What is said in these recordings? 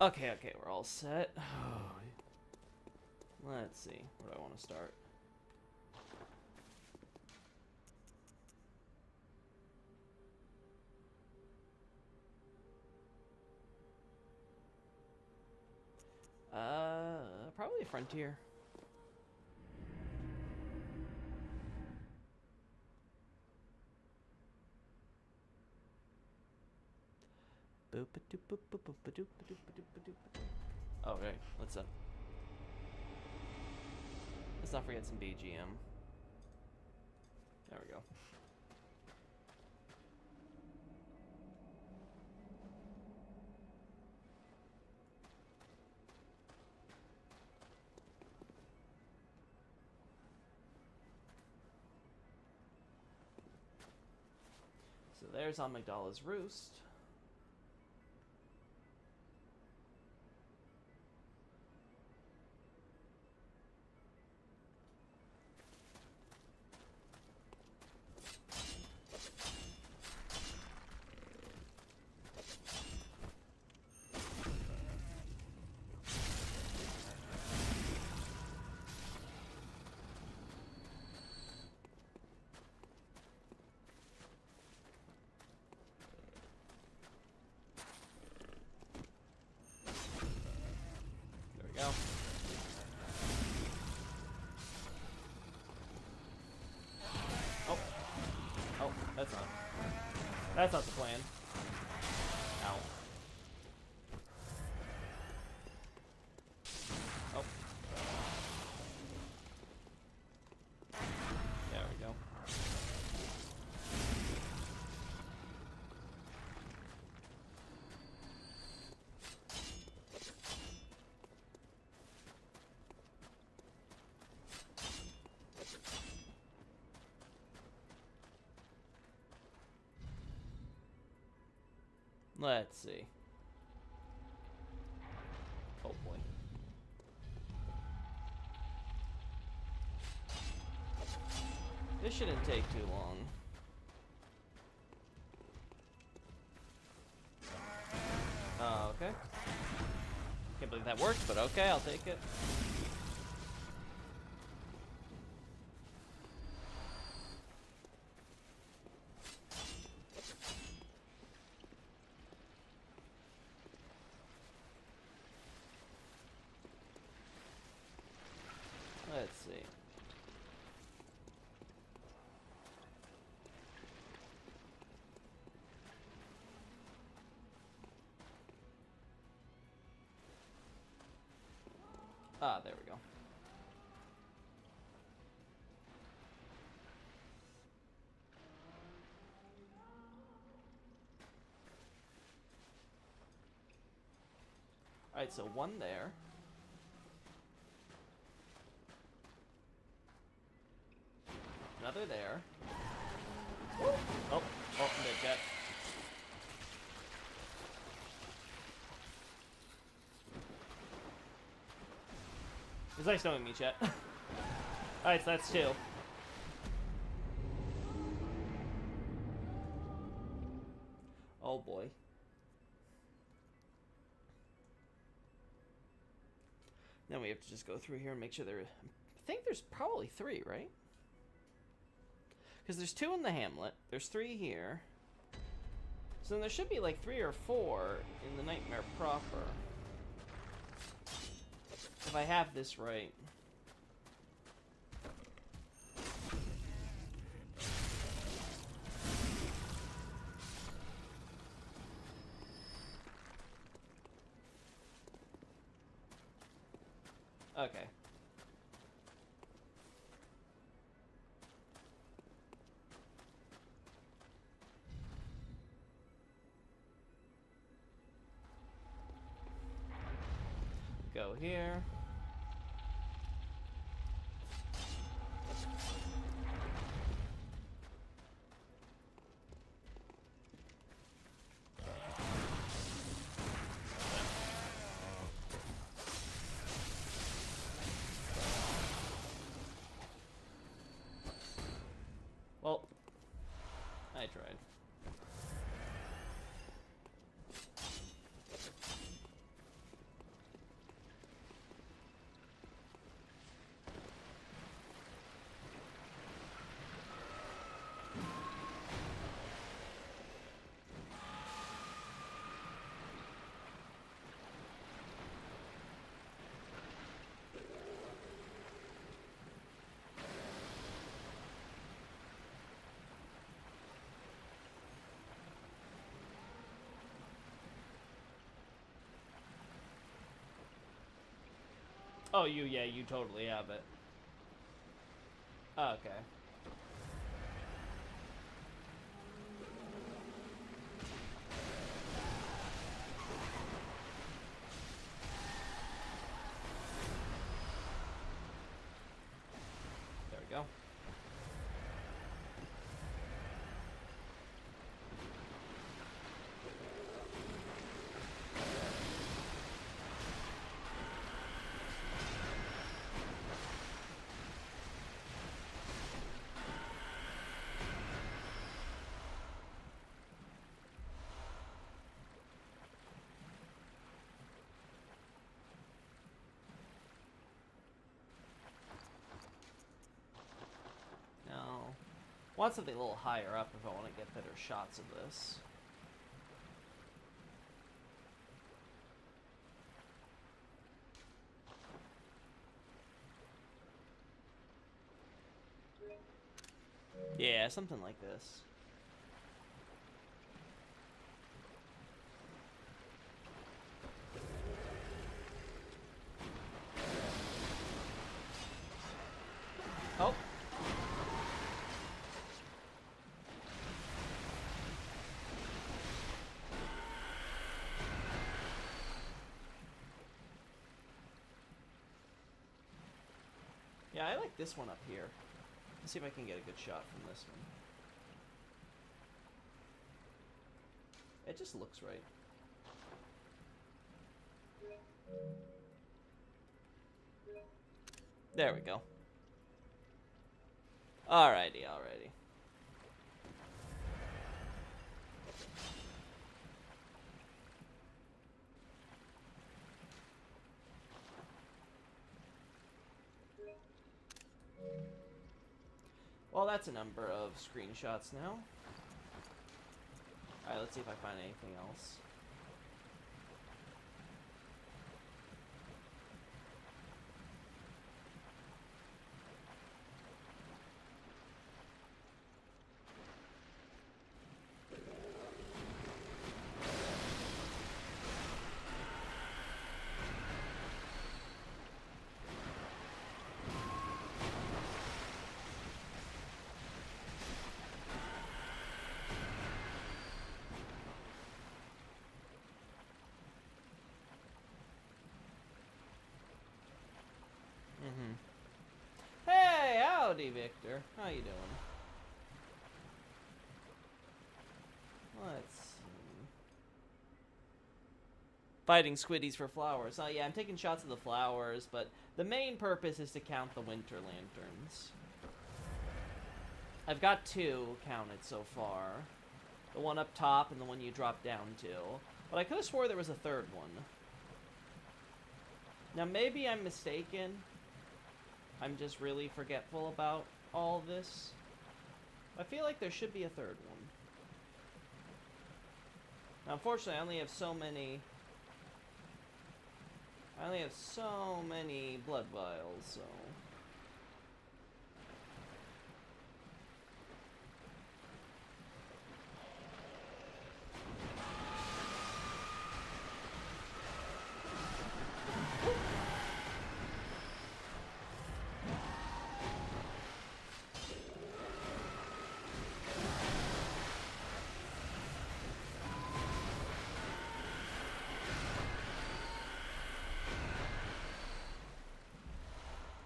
Okay, we're all set. Let's see, where do I want to start? Probably Frontier. Oh, right. Let's not forget some BGM. There we go. So there's Amygdala's Roost. There we go. Oh. Oh, that's not the plan. Ow. Oh. There we go. Let's see. Oh boy. This shouldn't take too long. Okay. Can't believe that worked, but okay, I'll take it. Let's see. Ah, there we go. Alright, so one there. Another there. Oh, oh, dead cat. It's nice knowing me, chat. Alright, so that's two. Oh boy. Then we have to just go through here and make sure there. I think there's probably three, right? Because there's two in the hamlet. There's three here. So then there should be like 3 or 4 in the nightmare proper. If I have this right. Okay. Go here. Well, I tried. Oh, yeah, you totally have it. Okay. There we go. Now, want something a little higher up if I want to get better shots of this. Yeah, something like this. Oh. Yeah, I like this one up here. Let's see if I can get a good shot from this one. It just looks right. There we go. Alrighty, alrighty. Well, that's a number of screenshots now. Alright, let's see if I find anything else. Hey, howdy, Victor. How you doing? Let's see. Fighting squiddies for flowers. Oh, yeah, I'm taking shots of the flowers, but the main purpose is to count the winter lanterns. I've got 2 counted so far. The one up top and the one you drop down to. But I could have swore there was a 3rd one. Now, maybe I'm mistaken. I'm just really forgetful about all this. I feel like there should be a 3rd one. Now, unfortunately, I only have so many blood vials, so...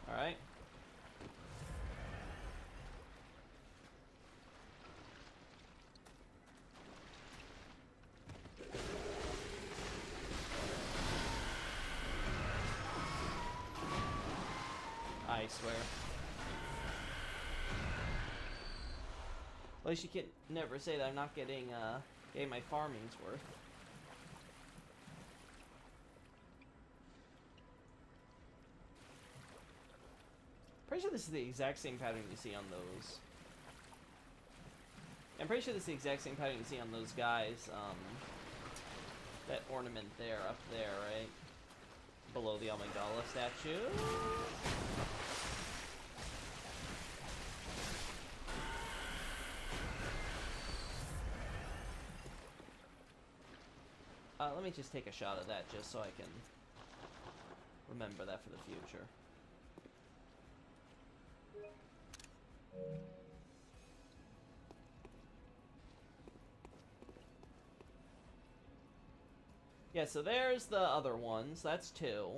Alright. I swear. At least you can never say that I'm not getting my farming's worth. Pretty sure this is the exact same pattern you see on those. I'm pretty sure this is the exact same pattern you see on those guys, that ornament there, up there, right? Below the Amygdala statue. Let me just take a shot of that just so I can remember that for the future. Yeah, so there's the other ones. That's 2.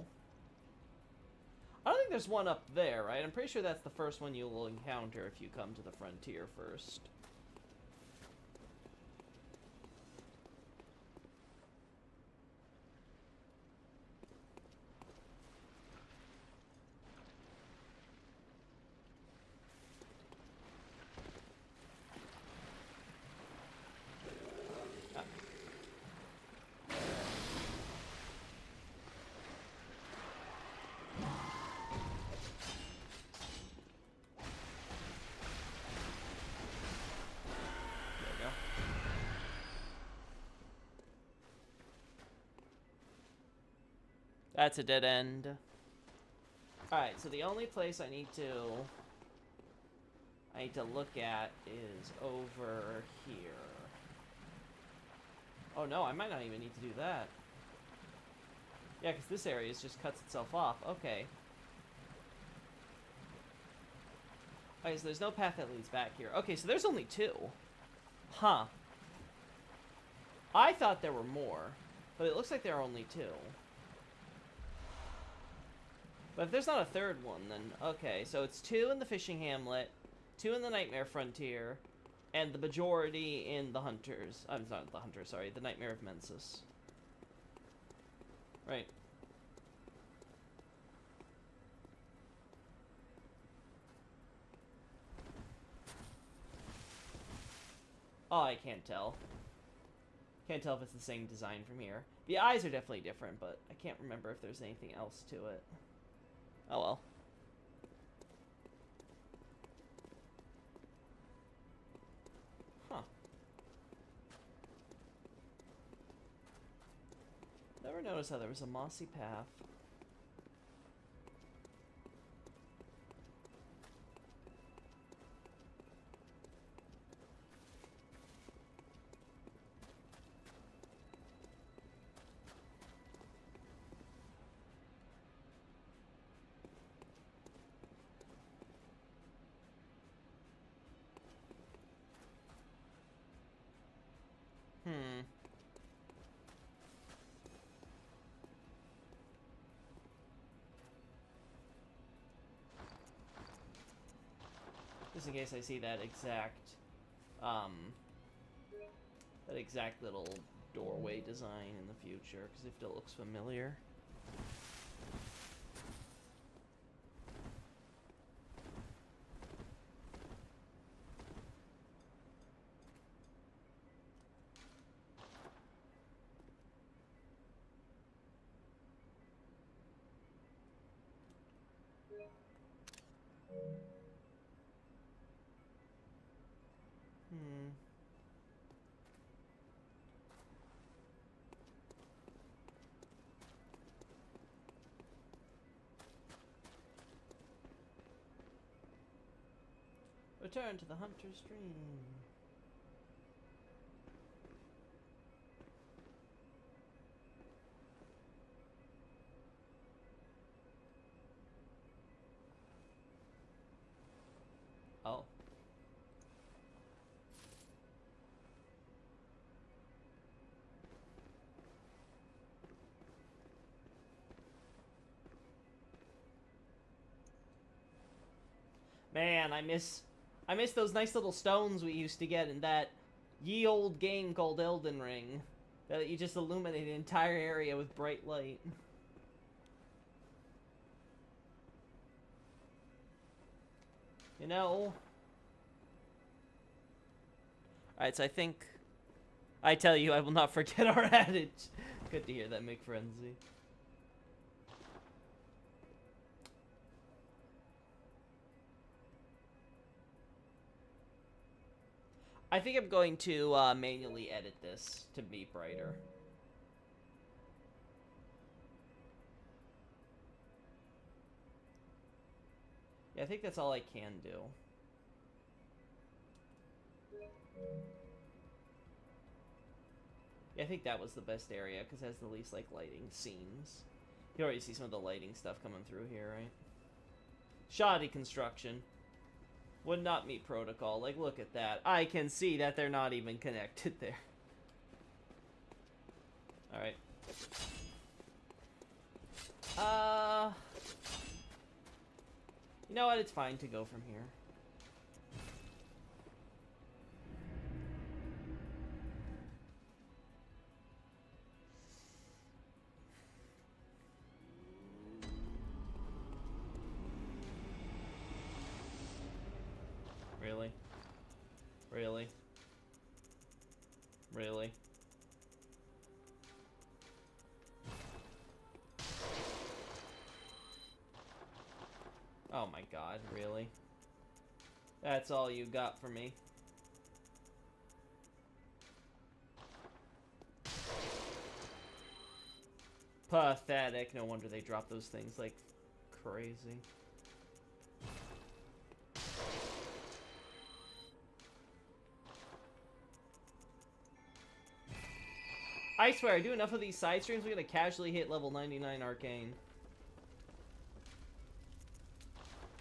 I don't think there's one up there, right? I'm pretty sure that's the first one you'll encounter if you come to the frontier first. Ah. There we go. That's a dead end. Alright, so the only place I need to look at is over here. Oh no, I might not even need to do that. Yeah, because this area just cuts itself off. Okay. Okay, so there's no path that leads back here. Okay, so there's only 2. Huh. I thought there were more, but it looks like there are only 2. But if there's not a third one, then okay. So it's 2 in the fishing hamlet, 2 in the Nightmare Frontier, and the majority in the Hunters. I'm not the Hunters, sorry, the Nightmare of Mensis. Right. Oh, I can't tell. Can't tell if it's the same design from here. The eyes are definitely different, but I can't remember if there's anything else to it. Oh well. Huh. Never noticed how there was a mossy path. Hmm. Just in case I see that exact little doorway design in the future, because if it looks familiar. Hmm. Return to the Hunter's Stream. Oh. Man, I miss those nice little stones we used to get in that ye old game called Elden Ring. That you just illuminate an entire area with bright light. You know? Alright, so I think... I tell you, I will not forget our adage. Good to hear that, McFrenzy. I think I'm going to manually edit this to be brighter. Yeah, I think that's all I can do. Yeah, I think that was the best area, because it has the least, like, lighting seams. You already see some of the lighting stuff coming through here, right? Shoddy construction. Would not meet protocol. Like, look at that. I can see that they're not even connected there. Alright. You know what? It's fine to go from here. Really? Really? Really? Oh my god, really? That's all you got for me? Pathetic. No wonder they drop those things like crazy. I swear, I do enough of these side streams, we're gonna casually hit level 99 Arcane.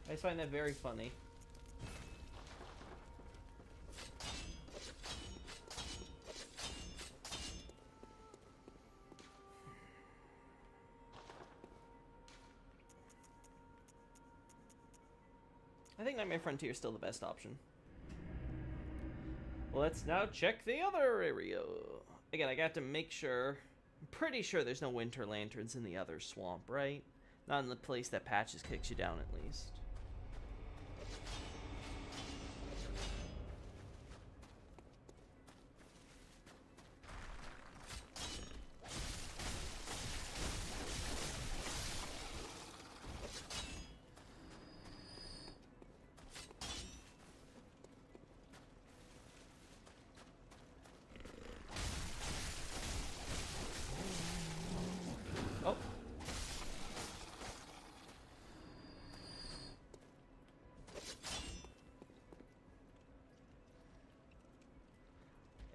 I just find that very funny. I think Nightmare Frontier is still the best option. Let's now check the other area. Again, I got to make sure. I'm pretty sure there's no winter lanterns in the other swamp, right? Not in the place that Patches kicks you down, at least.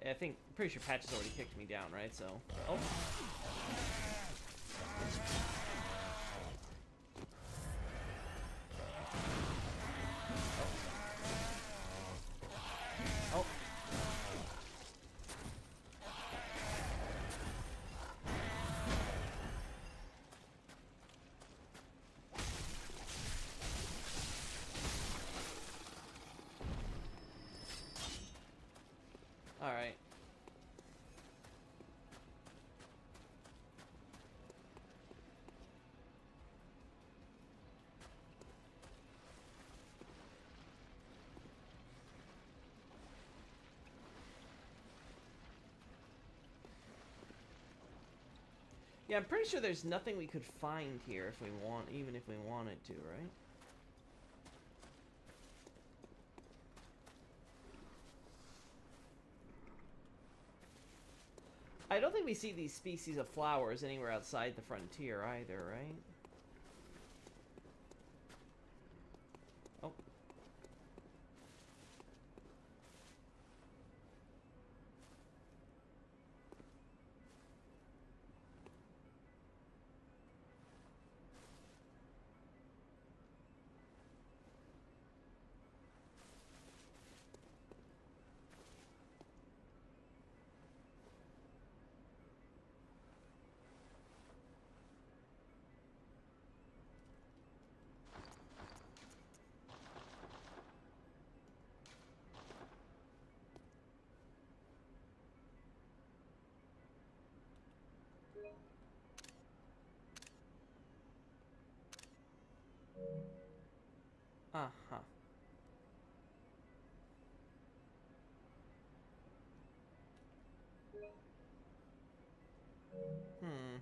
I think, I'm pretty sure Patches already kicked me down, right? So, oh. Oh. All right. Yeah, I'm pretty sure there's nothing we could find here if we want, even if we wanted to, right? I don't think we see these species of flowers anywhere outside the frontier either, right? Oh. Uh-huh. Hmm.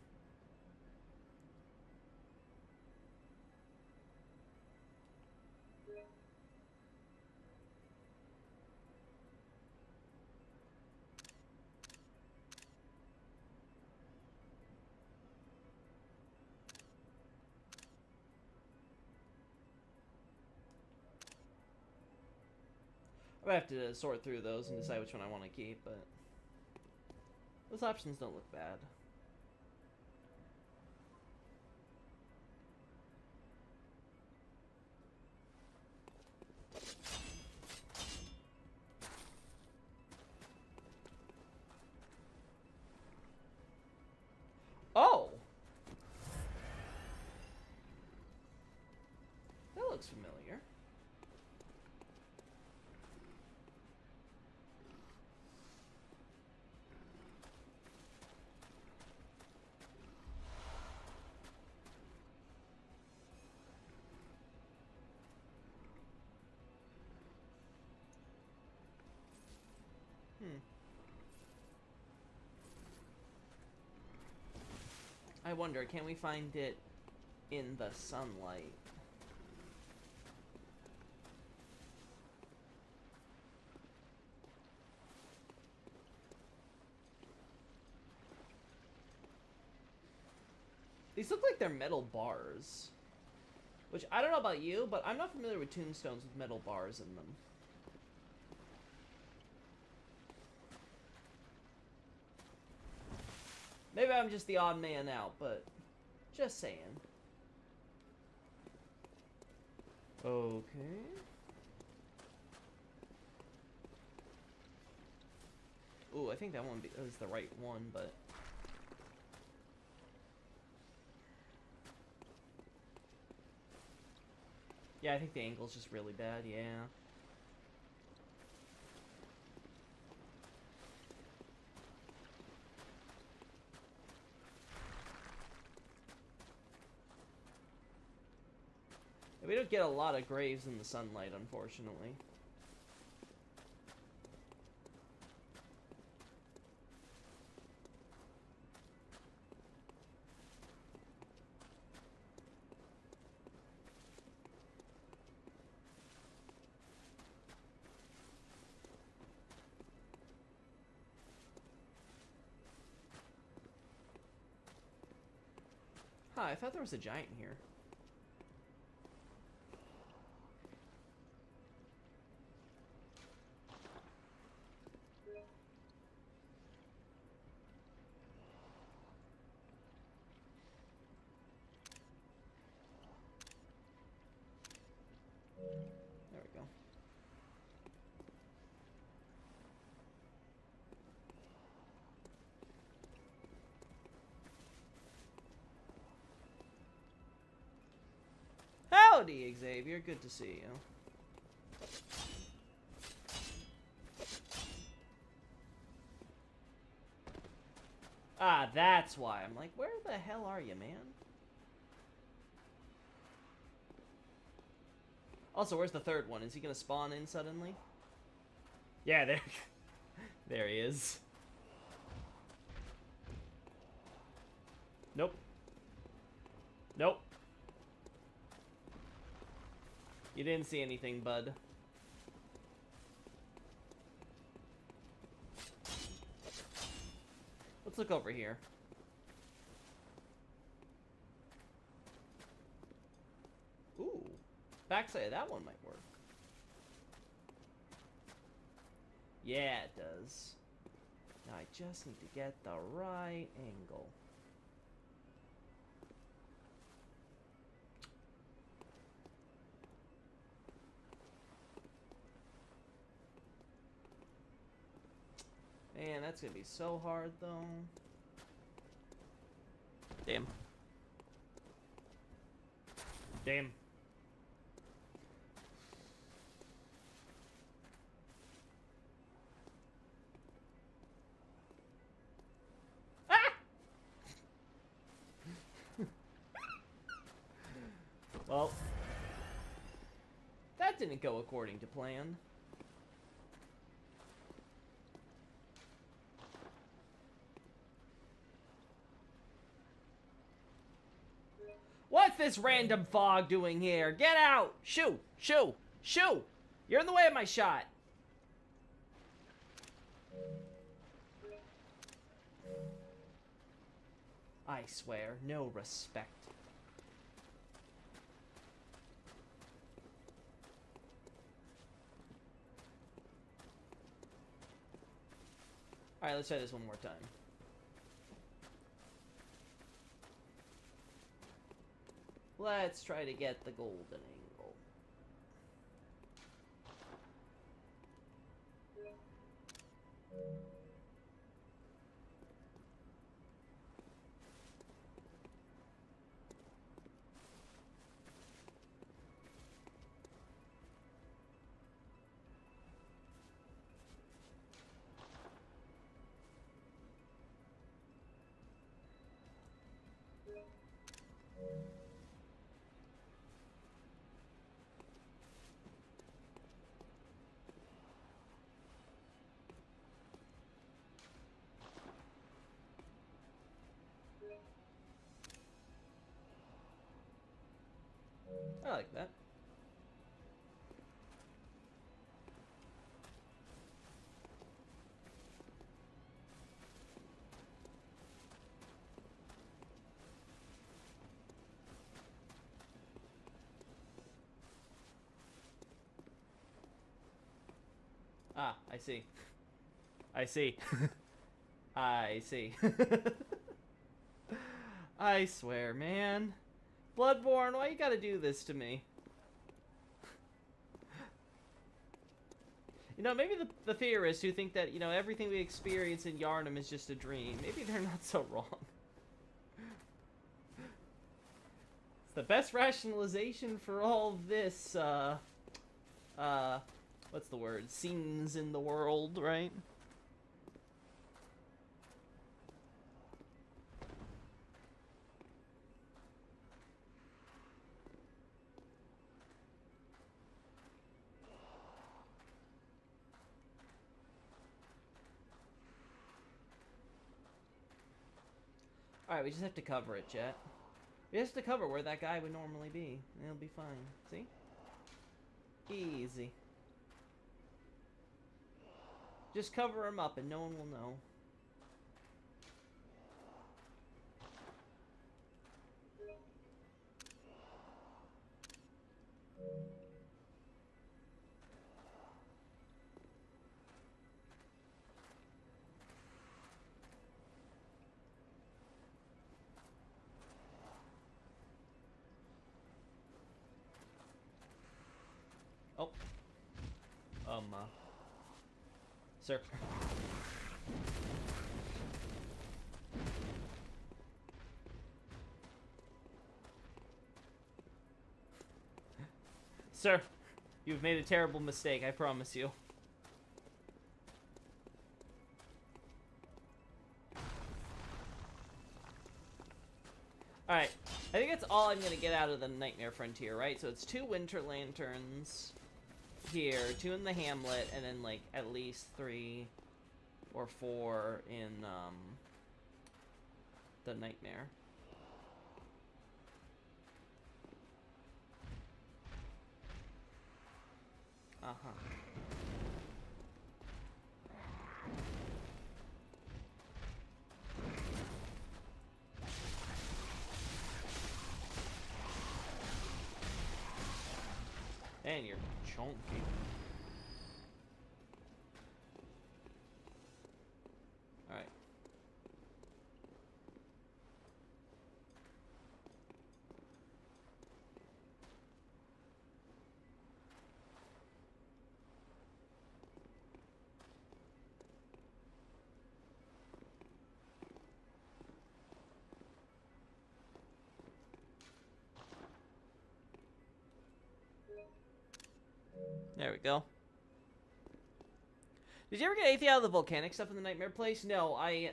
I have to sort through those and decide which one I want to keep, but those options don't look bad. looks familiar. I wonder, can we find it in the sunlight? These look like they're metal bars. Which, I don't know about you, but I'm not familiar with tombstones with metal bars in them. Maybe I'm just the odd man out, but just saying. Okay. Ooh, I think that one is the right one, but... yeah, I think the angle's just really bad, yeah. We don't get a lot of graves in the sunlight, unfortunately. Huh, I thought there was a giant here. There we go. Howdy, Xavier. Good to see you. Ah, that's why. I'm like, where the hell are you, man? Also, where's the third one? Is he gonna spawn in suddenly? Yeah, there, there he is. Nope. Nope. You didn't see anything, bud. Let's look over here. Ooh. Backside of that one might work. Yeah, it does. Now I just need to get the right angle. Man, that's gonna be so hard, though. Damn. Damn. Ah! Well, that didn't go according to plan. What's this random fog doing here? Get out! Shoo! Shoo! Shoo! You're in the way of my shot. I swear, no respect. Alright, let's try this one more time. Let's try to get the golden angle. I like that. Ah, I see. I see. I see. I swear, man. Bloodborne, why you gotta do this to me? You know, maybe the theorists who think that, you know, everything we experience in Yharnam is just a dream, maybe they're not so wrong. It's the best rationalization for all this, what's the word? Scenes in the world, right? Alright, we just have to cover it, chat. We have to cover where that guy would normally be. And it'll be fine. See? Easy. Just cover him up and no one will know. Oh. Sir. Sir, you've made a terrible mistake, I promise you. Alright, I think that's all I'm gonna get out of the Nightmare Frontier, right? So it's 2 Winter Lanterns here, 2 in the Hamlet, and then, like, at least 3 or 4 in, the Nightmare. Uh-huh. And you're chunky. Alright. There we go. Did you ever get anything out of the volcanic stuff in the Nightmare Place? No, I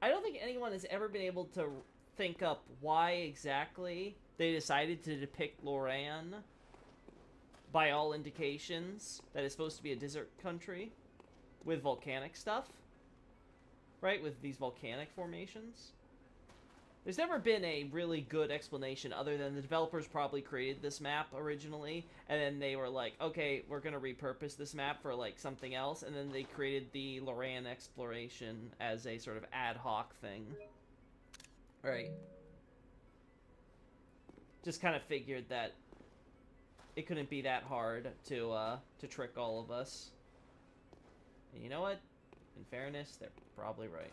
don't think anyone has ever been able to think up why exactly they decided to depict Loran, by all indications, that it's supposed to be a desert country with volcanic stuff, right? With these volcanic formations. There's never been a really good explanation other than the developers probably created this map originally, and then they were like, okay, we're going to repurpose this map for, like, something else, and then they created the Loran exploration as a sort of ad hoc thing. Right. Just kind of figured that it couldn't be that hard to trick all of us. And you know what? In fairness, they're probably right.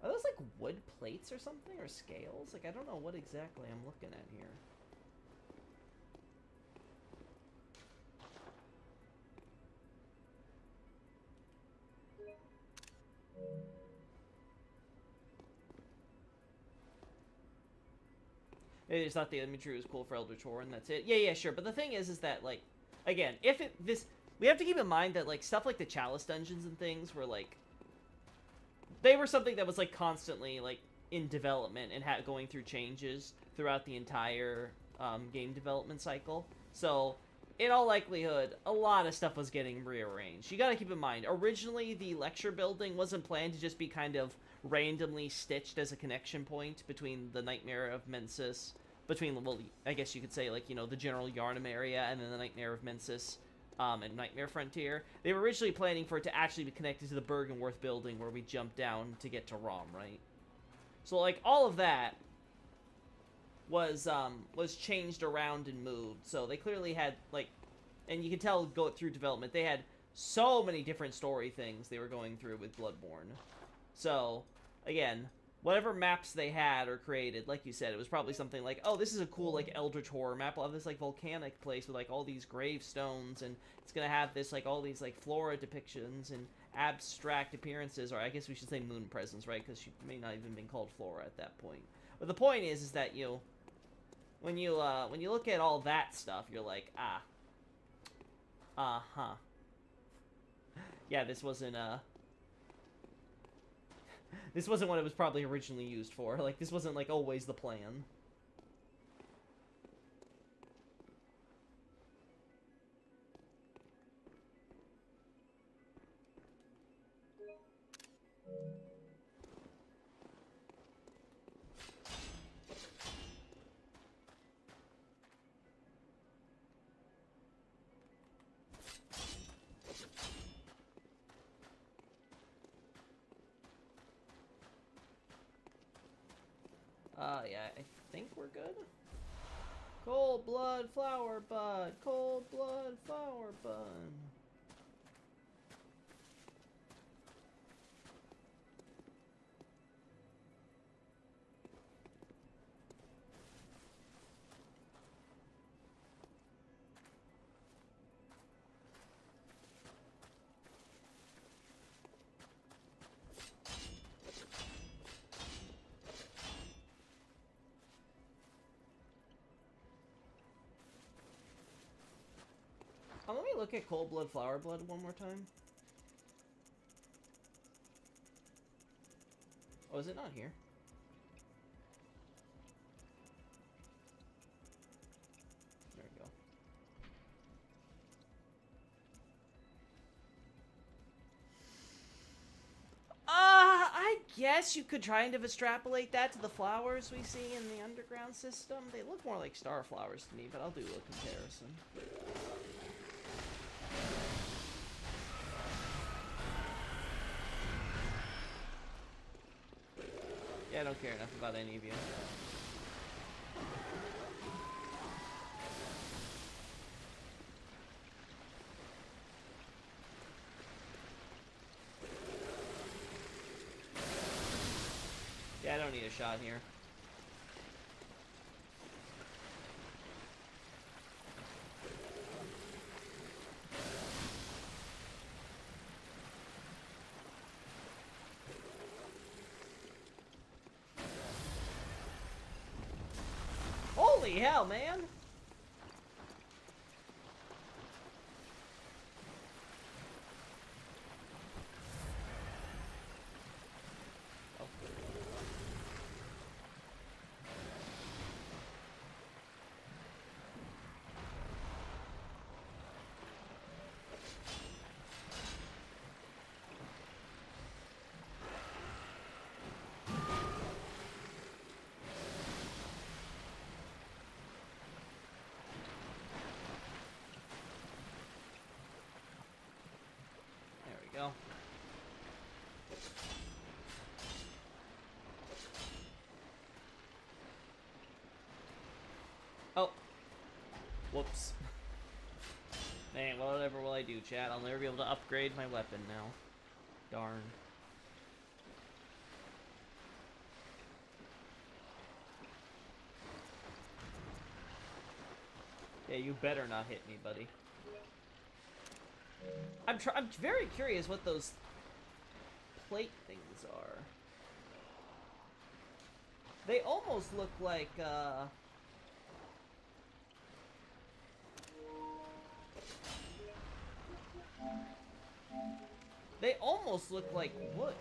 Are those, like, wood plates or something? Or scales? Like, I don't know what exactly I'm looking at here. They just thought the imagery was cool for Eldritch Horror, and that's it. Yeah, sure. But the thing is that, like, again, we have to keep in mind that, like, stuff like the Chalice dungeons and things were, like, they were something that was, like, constantly, like, in development and going through changes throughout the entire game development cycle. So in all likelihood, a lot of stuff was getting rearranged. You gotta keep in mind, originally the lecture building wasn't planned to just be kind of randomly stitched as a connection point between the Nightmare of Mensis, between, well, I guess you could say, like, you know, the general Yharnam area and then the Nightmare of Mensis, and Nightmare Frontier. They were originally planning for it to actually be connected to the Bergenworth building where we jump down to get to Rom, right? So, like, all of that was changed around and moved. So they clearly had, like, and you can tell go through development, they had so many different story things they were going through with Bloodborne. So, again, whatever maps they had or created, like you said, it was probably something like, oh, this is a cool, like, Eldritch Horror map. I'll have this, like, volcanic place with, like, all these gravestones, and it's gonna have this, like, all these, like, flora depictions and abstract appearances, or I guess we should say moon presence, right? Because she may not even been called flora at that point. But the point is that, you know, when you look at all that stuff, you're like, ah. Uh-huh. Yeah, this wasn't this wasn't what it was probably originally used for. Like, this wasn't, like, always the plan. Yeah, I think we're good. Cold blood flower bud. Cold blood flower bud. Let me look at Cold Blood Flower Blood one more time. Oh, is it not here? There we go. I guess you could try and extrapolate that to the flowers we see in the underground system. They look more like star flowers to me, but I'll do a comparison. Yeah, I don't care enough about any of you. Yeah, I don't need a shot here. Holy hell, man! Go. Oh. Whoops. Man, whatever will I do, chat? I'll never be able to upgrade my weapon now. Darn. Yeah, you better not hit me, buddy. I'm very curious what those plate things are. They almost look like, they almost look like wood.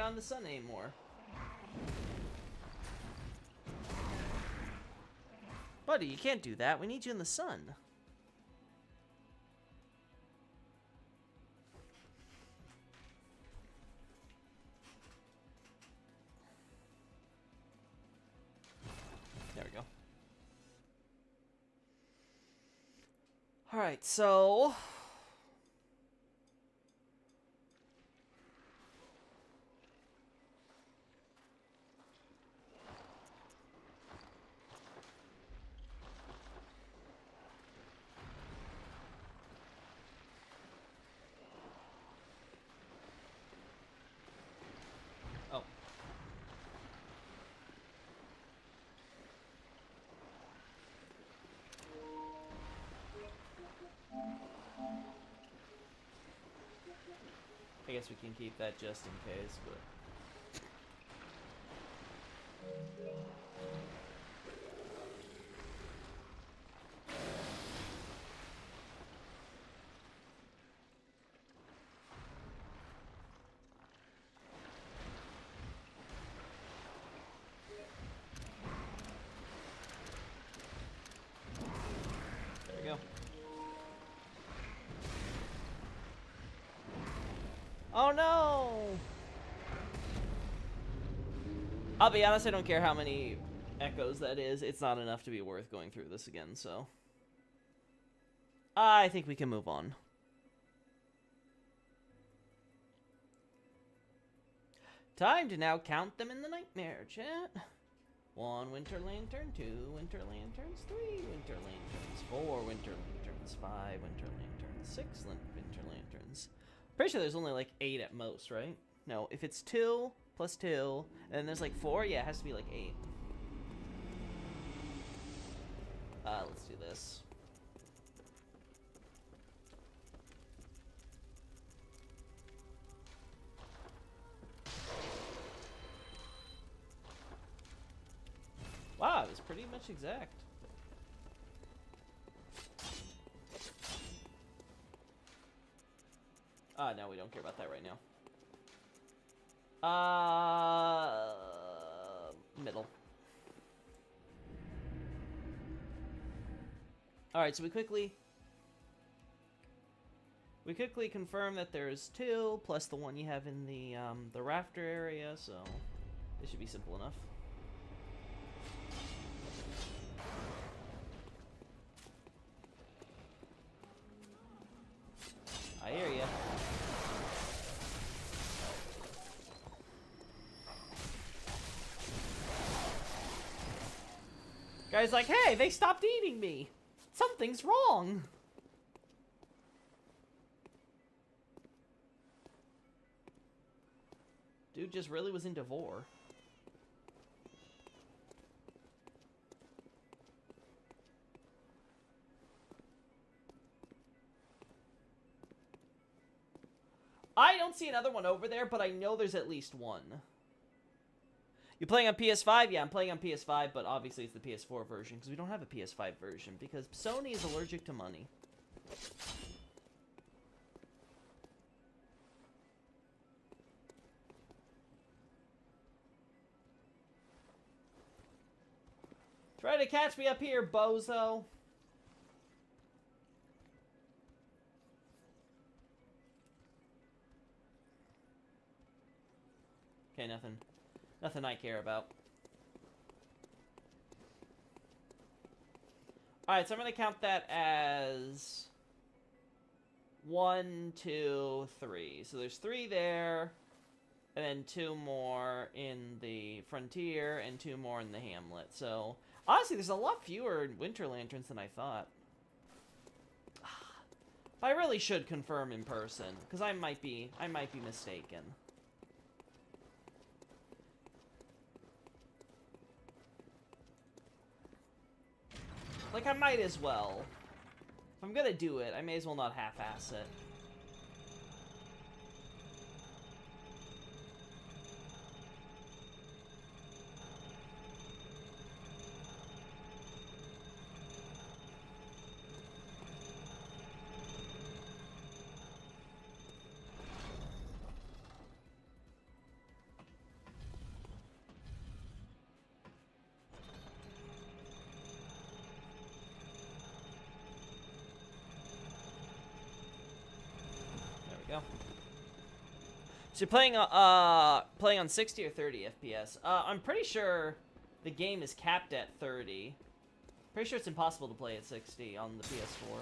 got in the sun anymore. Buddy, you can't do that. We need you in the sun. There we go. Alright, so... Oh. I guess we can keep that just in case, but... There we go. Oh no! I'll be honest, I don't care how many echoes that is. It's not enough to be worth going through this again, so... I think we can move on. Time to now count them in the nightmare, chat. 1 winter lantern, 2 winter lanterns, 3 winter lanterns, 4 winter lanterns, 5 winter lanterns, 6 winter lanterns. Pretty sure there's only like 8 at most, right? No, if it's 2 plus 2, and then there's like 4, yeah, it has to be like 8. Let's do this. Wow, it was pretty much exact. No, we don't care about that right now. Middle. Alright, so we quickly confirm that there's 2 plus the one you have in the rafter area, so it should be simple enough. I hear ya. Guy's like, hey, they stopped eating me. Something's wrong. Dude just really was into Vor. I don't see another one over there, but I know there's at least one. You playing on PS5? Yeah, I'm playing on PS5, but obviously it's the PS4 version, because we don't have a PS5 version, because Sony is allergic to money. Try to catch me up here, bozo. Okay, nothing. Nothing I care about. Alright, so I'm gonna count that as 1, 2, 3. So there's 3 there, and then 2 more in the Frontier, and 2 more in the Hamlet. So, honestly, there's a lot fewer Winter Lanterns than I thought. But I really should confirm in person, because I might be mistaken. Like, I might as well. If I'm gonna do it, I may as well not half-ass it. go. So you're playing on 60 or 30 FPS. I'm pretty sure the game is capped at 30. Pretty sure it's impossible to play at 60 on the PS4.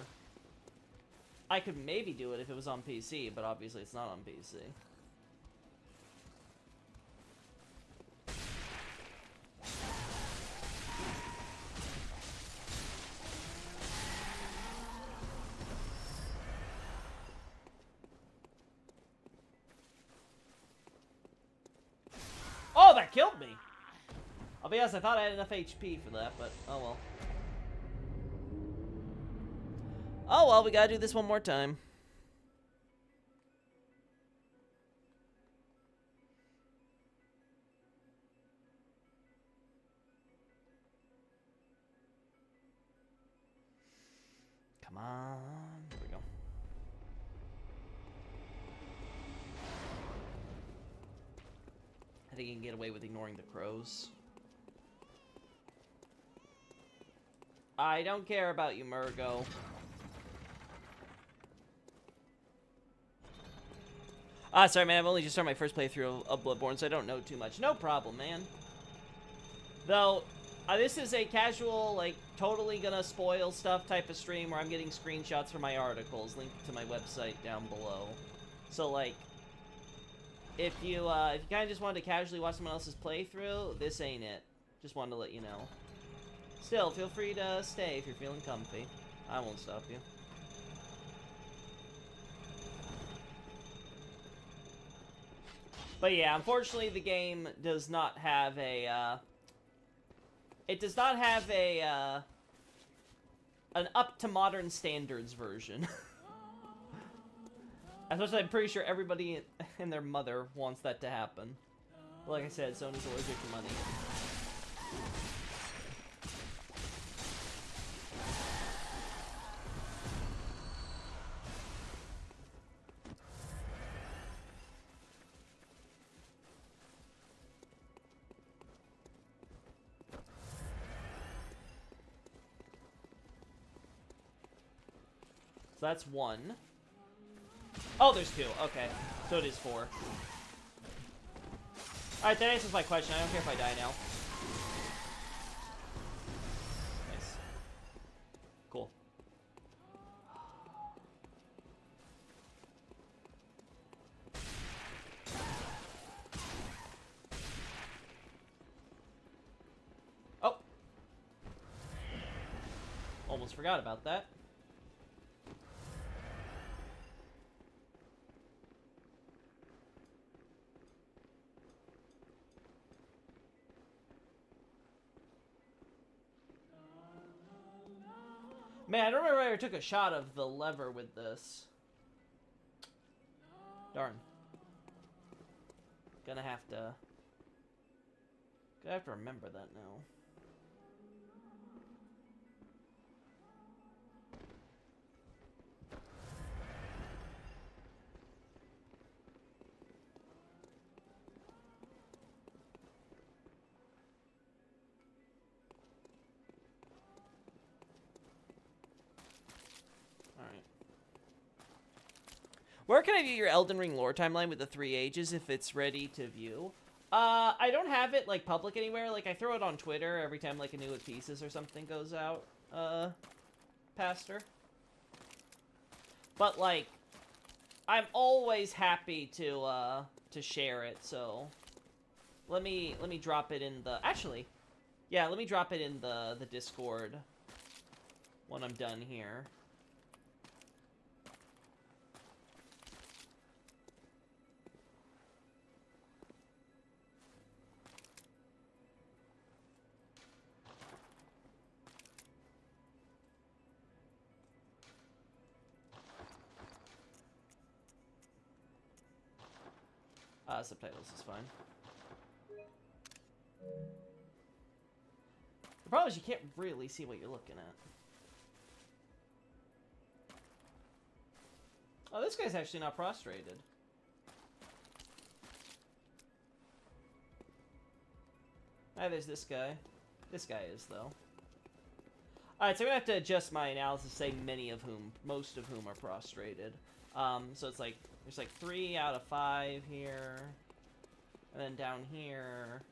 I could maybe do it if it was on PC, but obviously it's not on PC. Oh, that killed me! I'll be honest, I thought I had enough HP for that, but oh well. Oh well, we gotta do this one more time. Come on. Here we go. I think you can get away with ignoring the crows. I don't care about you, Murgo. Sorry, man. I've only just started my first playthrough of Bloodborne, so I don't know too much. No problem, man. Though, this is a casual, like, totally gonna spoil stuff type of stream where I'm getting screenshots from my articles linked to my website down below. So, like, if you kind of just wanted to casually watch someone else's playthrough, this ain't it. Just wanted to let you know. Still, feel free to stay if you're feeling comfy. I won't stop you. But yeah, unfortunately the game does not have a, it does not have a, an up-to-modern standards version. Especially, I'm pretty sure everybody and their mother wants that to happen. But like I said, Sony's allergic to money. So that's one. Oh, there's two. Okay. So it is four. Alright, that answers my question. I don't care if I die now. Nice. Cool. Oh! Almost forgot about that. Man, I don't remember if I ever took a shot of the lever with this. Darn. Gonna have to remember that now. Where can I view your Elden Ring lore timeline with the 3 ages if it's ready to view? I don't have it, like, public anywhere. Like, I throw it on Twitter every time, like, a new Pieces or something goes out, Pastor. But, like, I'm always happy to share it, so... Let me drop it in the... Actually, yeah, let me drop it in the Discord when I'm done here. Subtitles is fine. The problem is you can't really see what you're looking at. Oh, this guy's actually not prostrated. Ah, there's this guy. This guy is, though. Alright, so I'm gonna have to adjust my analysis, say most of whom are prostrated. So it's like, there's like 3 out of 5 here. And then down here...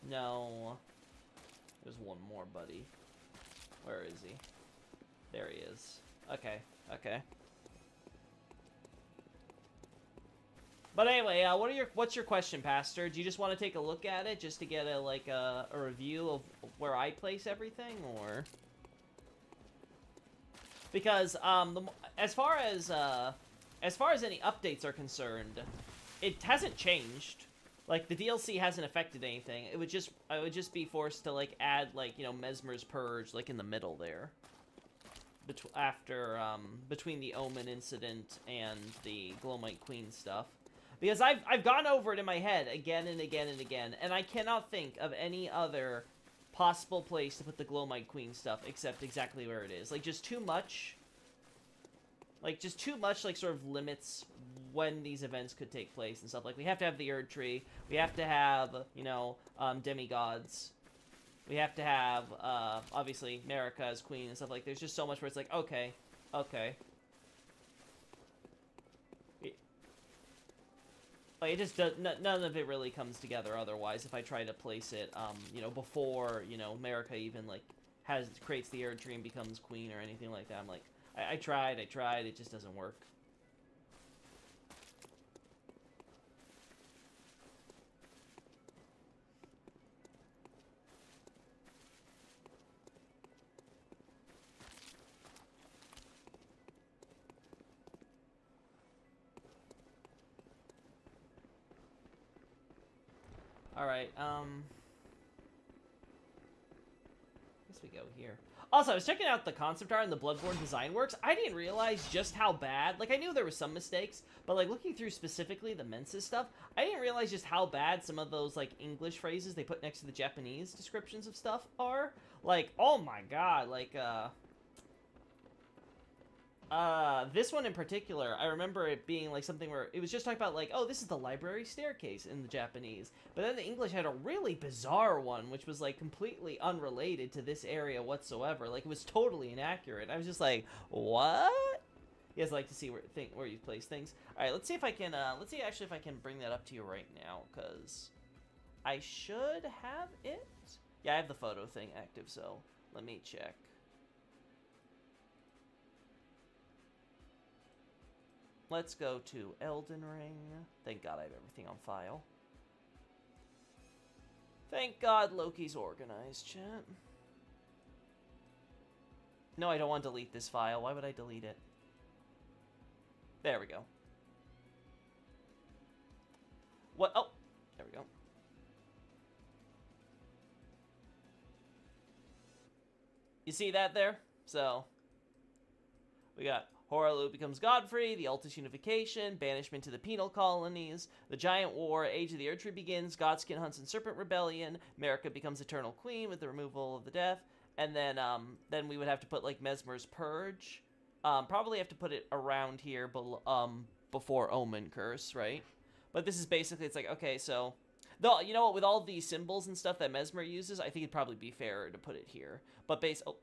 No. There's one more, buddy. Where is he? There he is. Okay, okay. But anyway, what's your question, Pastor? Do you just want to take a look at it just to get a review of where I place everything, or? Because as far as any updates are concerned, it hasn't changed. Like, the DLC hasn't affected anything. I would just be forced to like add, like, you know, Messmer's Purge like in the middle there. Between the Omen incident and the Glowmite Queen stuff. Because I've gone over it in my head again and again and again, and I cannot think of any other possible place to put the Glowmite Queen stuff except exactly where it is. Like, just too much. Like, just too much, like, sort of limits when these events could take place and stuff. Like, we have to have the Erd Tree. We have to have, you know, demigods. We have to have, obviously, Marika as queen and stuff. Like, there's just so much where it's like, okay, okay. Like, it just does, none of it really comes together otherwise if I try to place it, you know, before, you know, Marika even, like, creates the Erd Tree and becomes queen or anything like that. I'm like, I tried, it just doesn't work. Alright, I guess we go here. Also, I was checking out the concept art and the Bloodborne design works. I didn't realize just how bad, like, I knew there were some mistakes, but, like, looking through specifically the Mensis stuff, I didn't realize just how bad some of those, like, English phrases they put next to the Japanese descriptions of stuff are. Like, oh my god, like, this one in particular, I remember it being, like, something where it was just talking about, like, oh, this is the library staircase in the Japanese. But then the English had a really bizarre one, which was, like, completely unrelated to this area whatsoever. Like, it was totally inaccurate. I was just like, what? You guys like to see where you place things? Alright, let's see if I can, actually if I can bring that up to you right now, because I should have it. Yeah, I have the photo thing active, so let me check. Let's go to Elden Ring. Thank God I have everything on file. Thank God Loki's organized, chat. No, I don't want to delete this file. Why would I delete it? There we go. What? Oh, there we go. You see that there? So, we got Hoarah becomes Godfrey, the Altus Unification, Banishment to the Penal Colonies, the Giant War, Age of the Erd Tree begins, Godskin hunts and Serpent Rebellion, Marika becomes Eternal Queen with the removal of the death, and then we would have to put, like, Messmer's Purge. Probably have to put it around here before Omen Curse, right? But this is basically, it's like, okay, so... Though, you know what, with all these symbols and stuff that Messmer uses, I think it'd probably be fairer to put it here. But oh,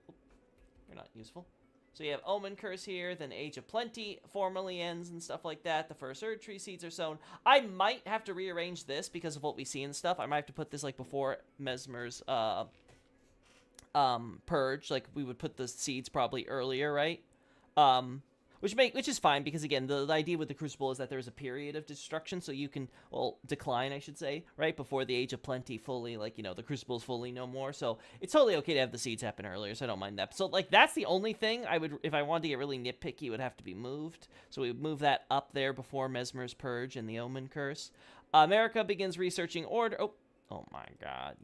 you're not useful. So you have Omen Curse here, then Age of Plenty formally ends and stuff like that. The first Erd Tree seeds are sown. I might have to rearrange this because of what we see and stuff. I might have to put this, like, before Messmer's Purge. Like, we would put the seeds probably earlier, right? Which is fine, because again, the idea with the Crucible is that there's a period of destruction, so you can, well, decline, I should say, right, before the Age of Plenty fully, like, you know, the Crucible's fully no more, so it's totally okay to have the seeds happen earlier, so I don't mind that. So, like, that's the only thing I would, if I wanted to get really nitpicky, would have to be moved, so we would move that up there before Messmer's Purge and the Omen Curse. Marika begins researching order, oh my god,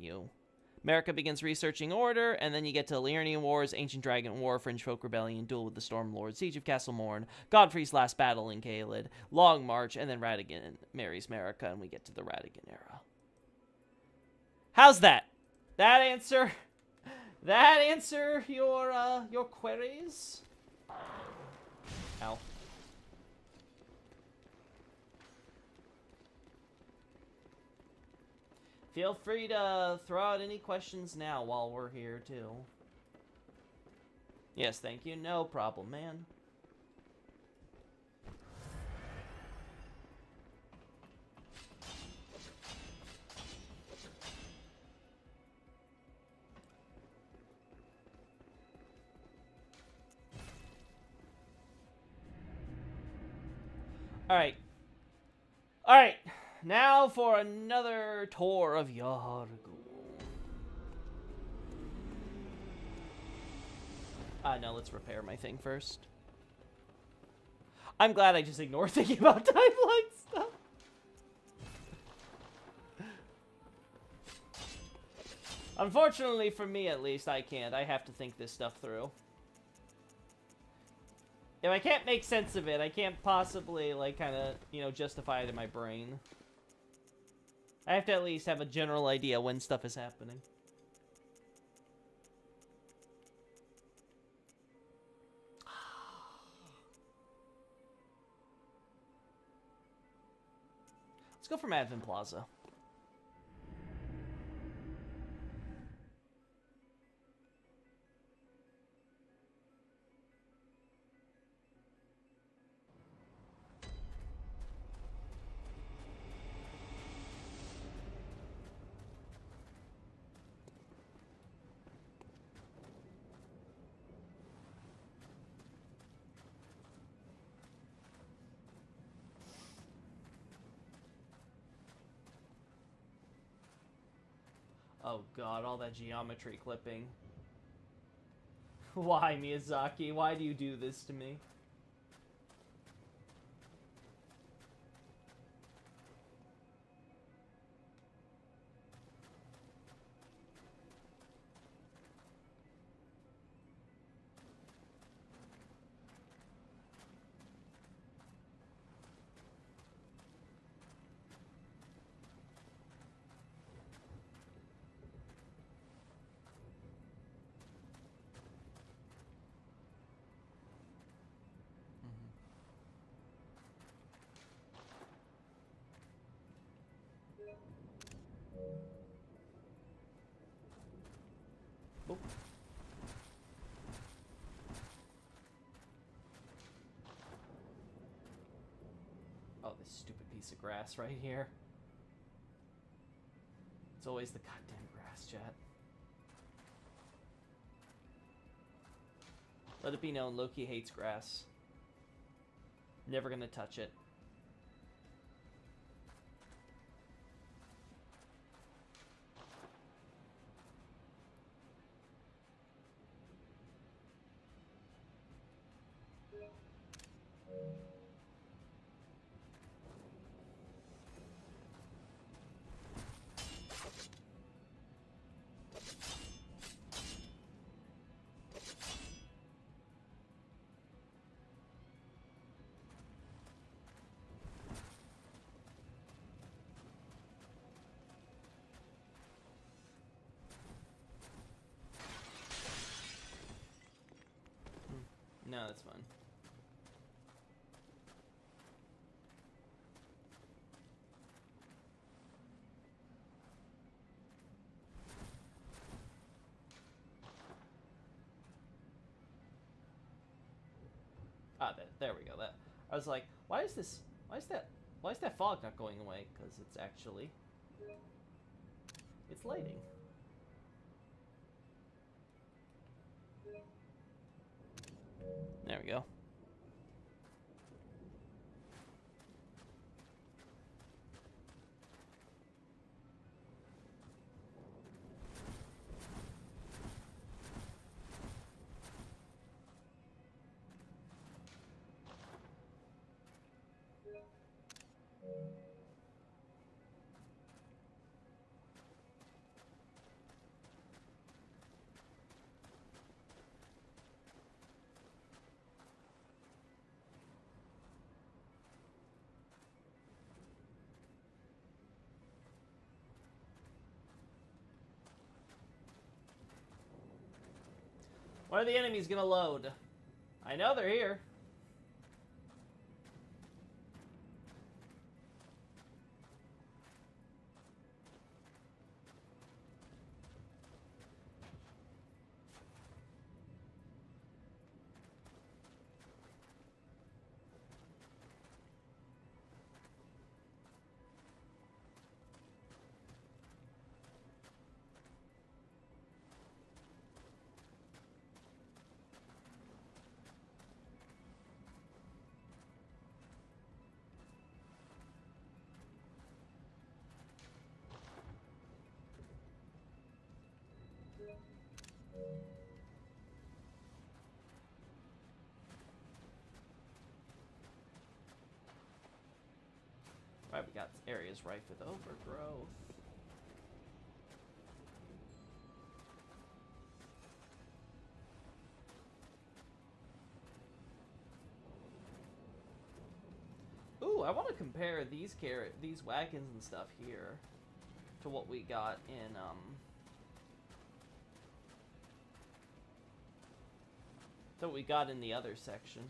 Marika begins researching order, and then you get to Liurnian Wars, Ancient Dragon War, Fringe Folk Rebellion, Duel with the Stormlord, Siege of Castle Morn, Godfrey's Last Battle in Caelid, Long March, and then Radagon marries Marika, and we get to the Radagon era. How's that? That answer your queries? Ow. Feel free to throw out any questions now while we're here, too. Yes, thank you. No problem, man. Alright. Alright. Now for another tour of Yargul. No, let's repair my thing first. I'm glad I just ignored thinking about timeline stuff. Unfortunately, for me at least, I can't. I have to think this stuff through. If I can't make sense of it, I can't possibly, like, kind of, you know, justify it in my brain. I have to at least have a general idea when stuff is happening. Let's go from Advent Plaza. Oh god, all that geometry clipping. Why, Miyazaki? Why do you do this to me? Oh. Oh, this stupid piece of grass right here. It's always the goddamn grass, chat. Let it be known, Loki hates grass. Never gonna touch it. No, that's fine. Ah, there we go. That I was like, why is that fog not going away? Because it's actually, it's lighting. There we go. When are the enemies gonna load? I know they're here. Right, we got areas rife with overgrowth. Ooh, I want to compare these wagons and stuff here to what we got in the other section.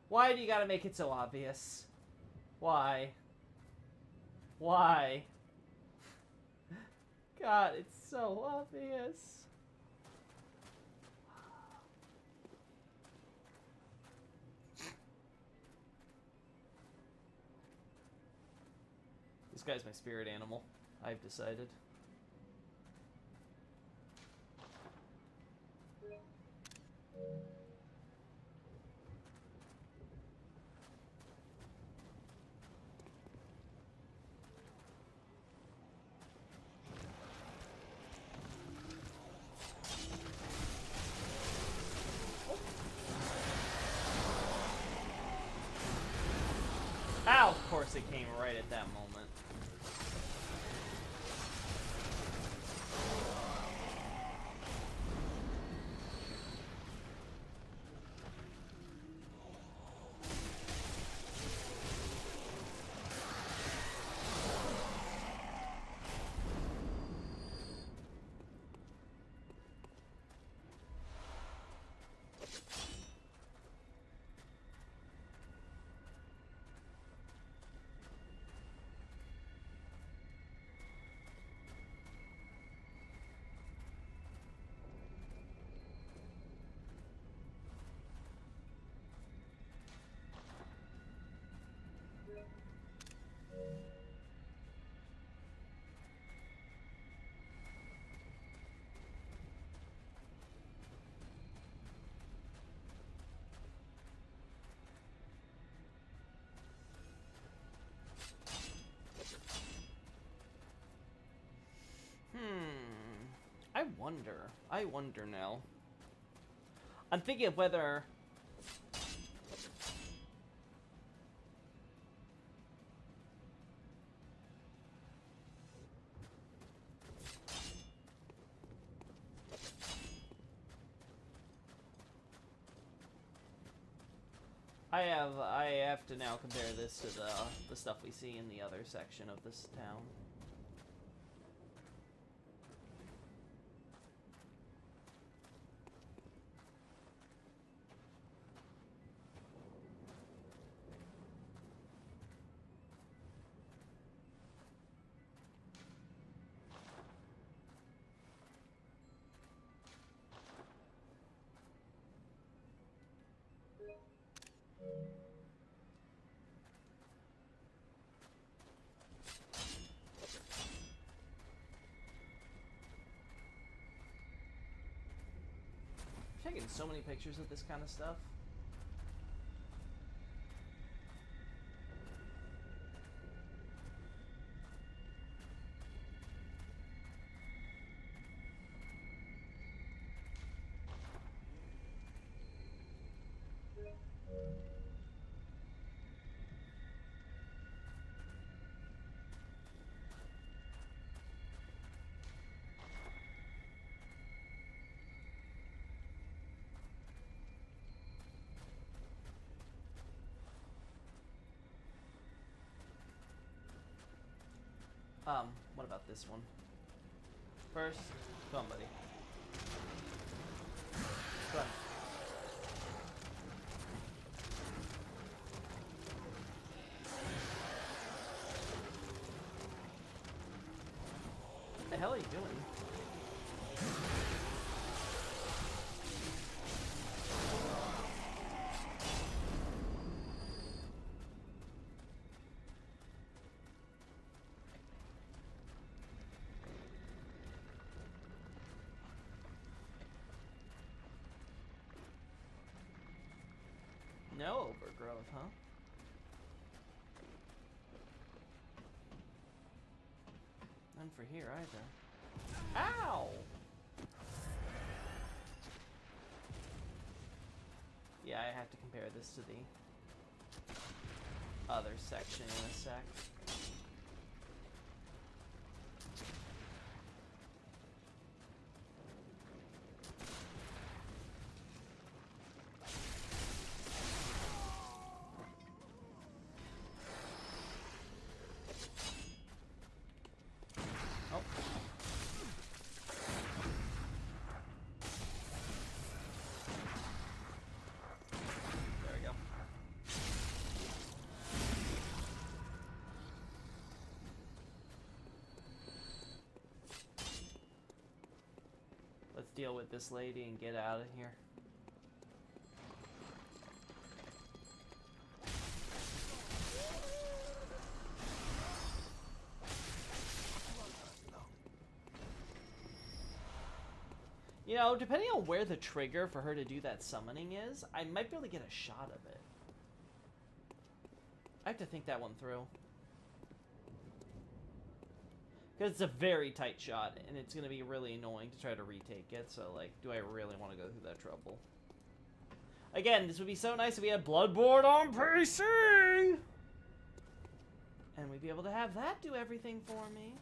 Why do you gotta make it so obvious? Why? Why? God, it's so obvious. This guy's my spirit animal, I've decided. Ow, of course it came right at that moment. I wonder now. I'm thinking of whether... I have to now compare this to the stuff we see in the other section of this town. I'm taking so many pictures of this kind of stuff. What about this one? First, come on, buddy. Come on. What the hell are you doing? no overgrowth, huh? None for here either. Ow! Yeah, I have to compare this to the other section in a sec. Oh. There we go. Let's deal with this lady and get out of here. You know, depending on where the trigger for her to do that summoning is, I might be able to get a shot of it. I have to think that one through. Because it's a very tight shot, and it's going to be really annoying to try to retake it, so, like, do I really want to go through that trouble? Again, this would be so nice if we had Bloodborne on PC! And we'd be able to have that do everything for me.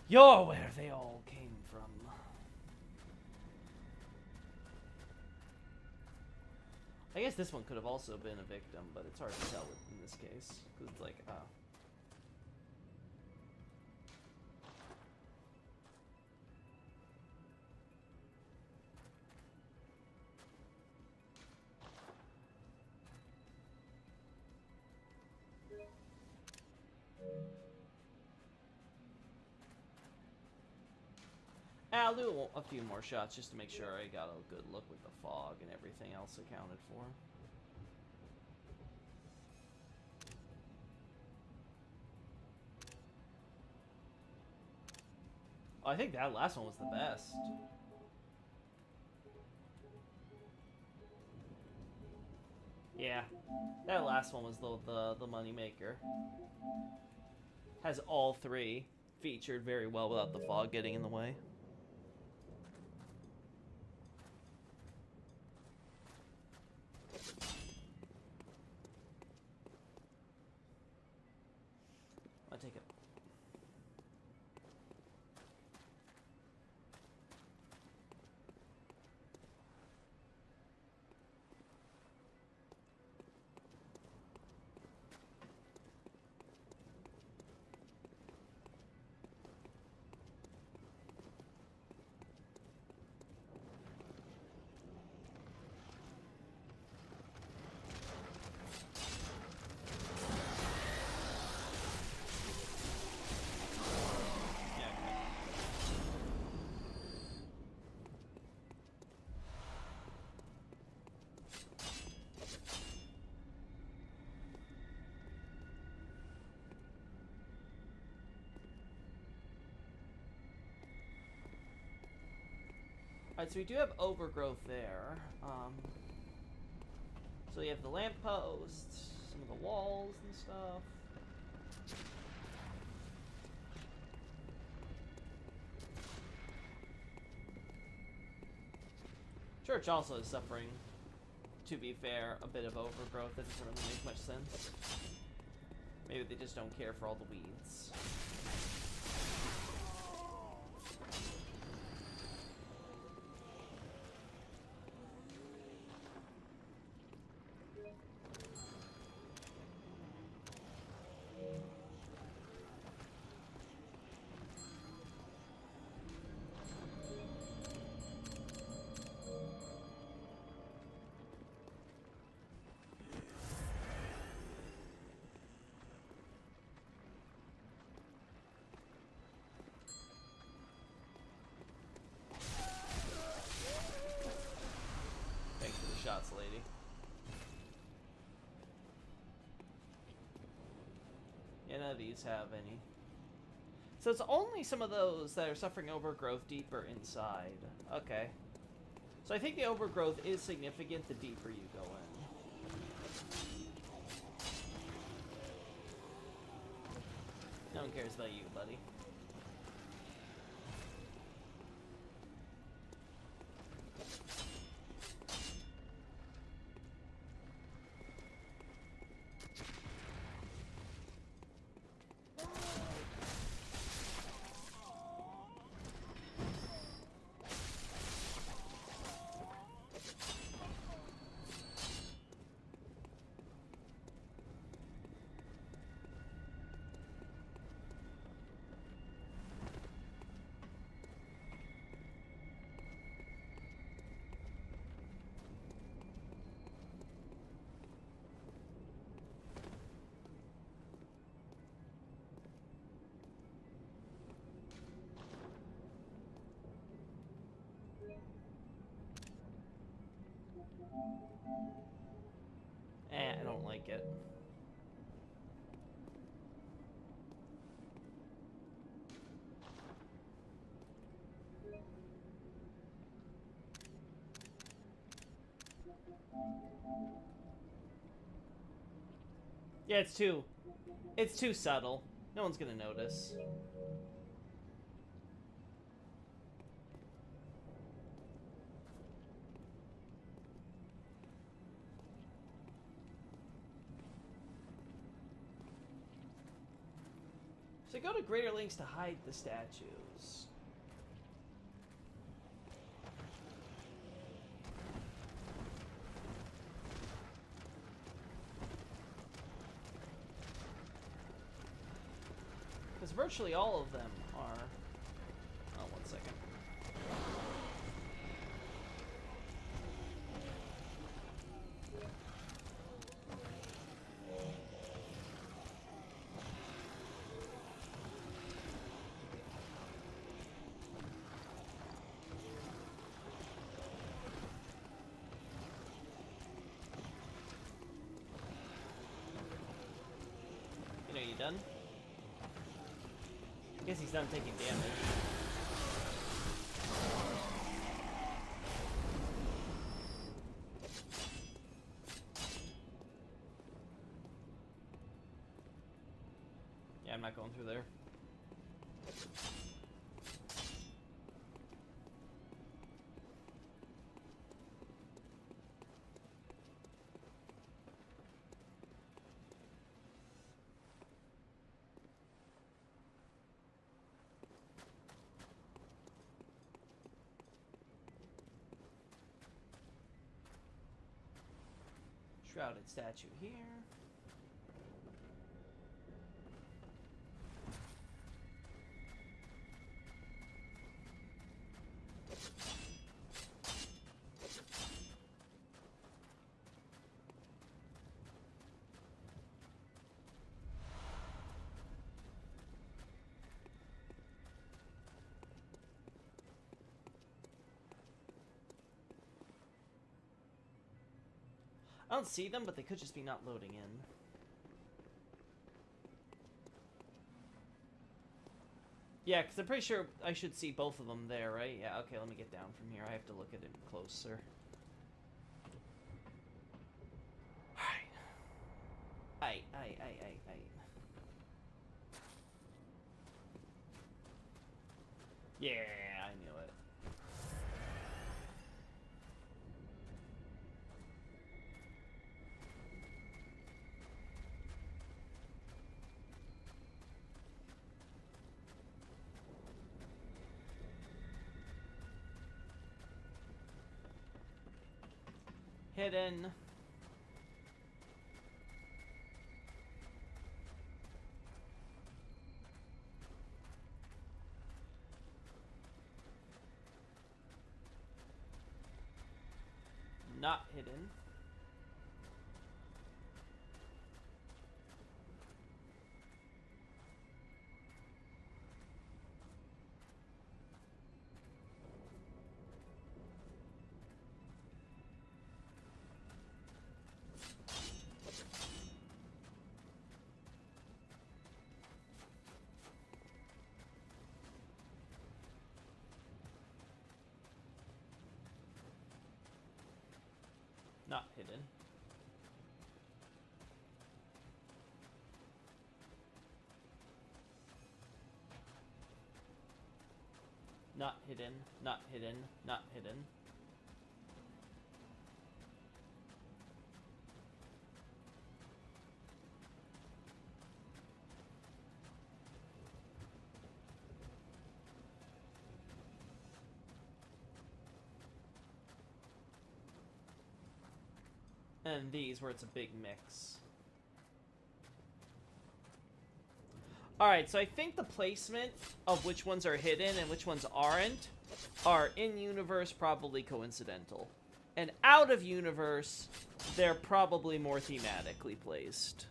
You're where they all came from. I guess this one could have also been a victim, but it's hard to tell in this case. Because it's like, oh. I'll do a few more shots just to make sure I got a good look with the fog and everything else accounted for. Oh, I think that last one was the best. Yeah, that last one was the money maker. Has all three featured very well without the fog getting in the way. I'll take it. Alright, so we do have overgrowth there. So you have the lampposts, some of the walls and stuff. Church also is suffering, to be fair, a bit of overgrowth. That doesn't really make much sense. Maybe they just don't care for all the weeds. shots, lady. Yeah, none of these have any. So it's only some of those that are suffering overgrowth deeper inside. Okay. So I think the overgrowth is significant the deeper you go in. No one cares about you, buddy. I don't like it. Yeah, it's too subtle. No one's gonna notice. So go to greater lengths to hide the statues. Because virtually all of them are... Oh, 1 second. You know, you done? I guess he's done taking damage. Yeah, I'm not going through there. Shrouded statue here. I don't see them, but they could just be not loading in. Yeah, because I'm pretty sure I should see both of them there, right? Yeah, okay, let me get down from here. I have to look at it closer. Alright. Aight. Yeah, I knew it. Hidden. Not hidden. Not hidden. Not hidden, not hidden, not hidden. And these where it's a big mix. Alright, so I think the placement of which ones are hidden and which ones aren't are in-universe probably coincidental. And out-of-universe, they're probably more thematically placed.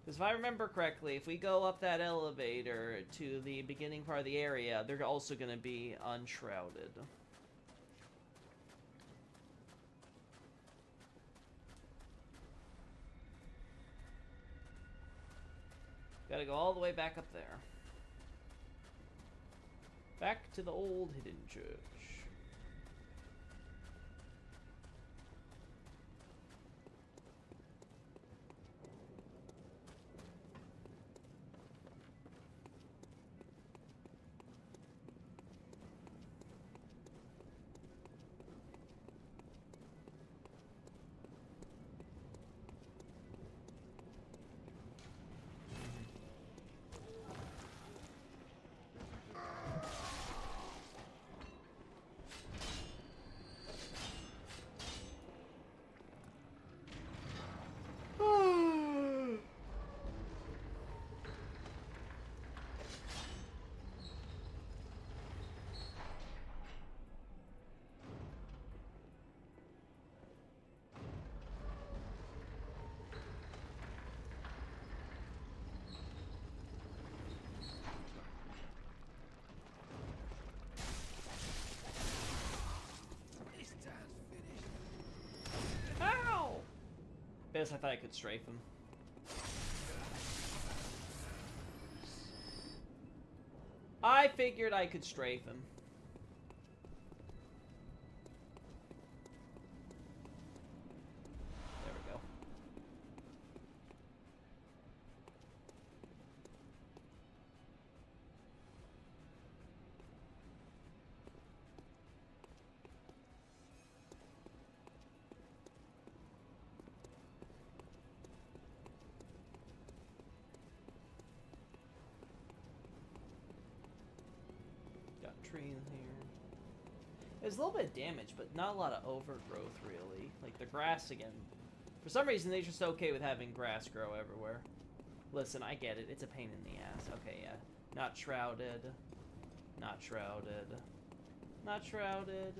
Because if I remember correctly, if we go up that elevator to the beginning part of the area, they're also going to be unshrouded. Gotta go all the way back up there. Back to the old hidden church. Guess I thought I could strafe him. I figured I could strafe him. There we go. Tree in here. There's a little bit of damage, but not a lot of overgrowth, really. Like, the grass, again. For some reason, they're just okay with having grass grow everywhere. Listen, I get it. It's a pain in the ass. Okay, yeah. Not shrouded. Not shrouded. Not shrouded.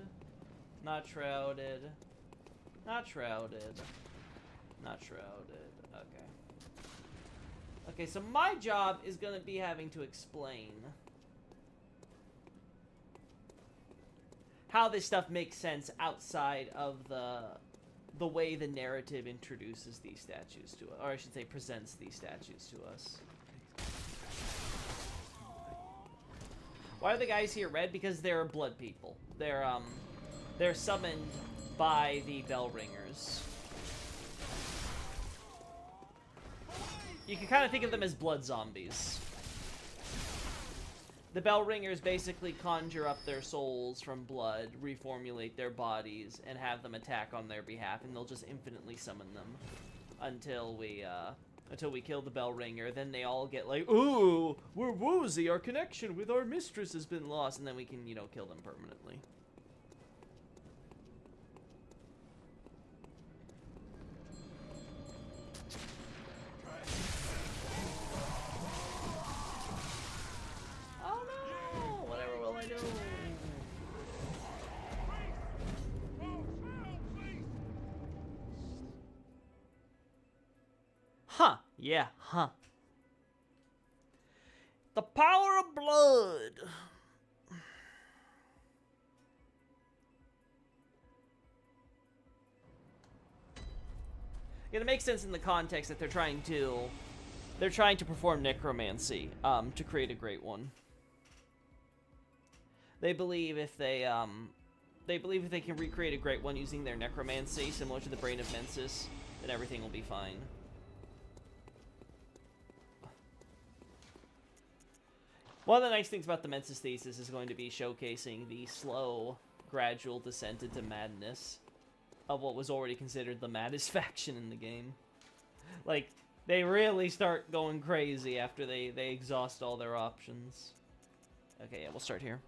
Not shrouded. Not shrouded. Not shrouded. Okay. Okay, so my job is going to be having to explain how this stuff makes sense outside of the way the narrative introduces these statues to us, or I should say presents these statues to us. Why are the guys here red? Because they're blood people. They're summoned by the bell ringers. You can kind of think of them as blood zombies. The bell ringers basically conjure up their souls from blood, reformulate their bodies, and have them attack on their behalf, and they'll just infinitely summon them until we kill the bell ringer. Then they all get like, "Ooh, we're woozy, our connection with our mistress has been lost," and then we can, you know, kill them permanently. Huh. Yeah, huh. The power of blood. It makes sense in the context that they're trying to perform necromancy to create a great one. They believe if they They believe if they can recreate a great one using their necromancy, similar to the Brain of Mensis, then everything will be fine. One of the nice things about the Mensis Thesis is going to be showcasing the slow, gradual descent into madness of what was already considered the maddest faction in the game. Like, they really start going crazy after they exhaust all their options. Okay, yeah, we'll start here.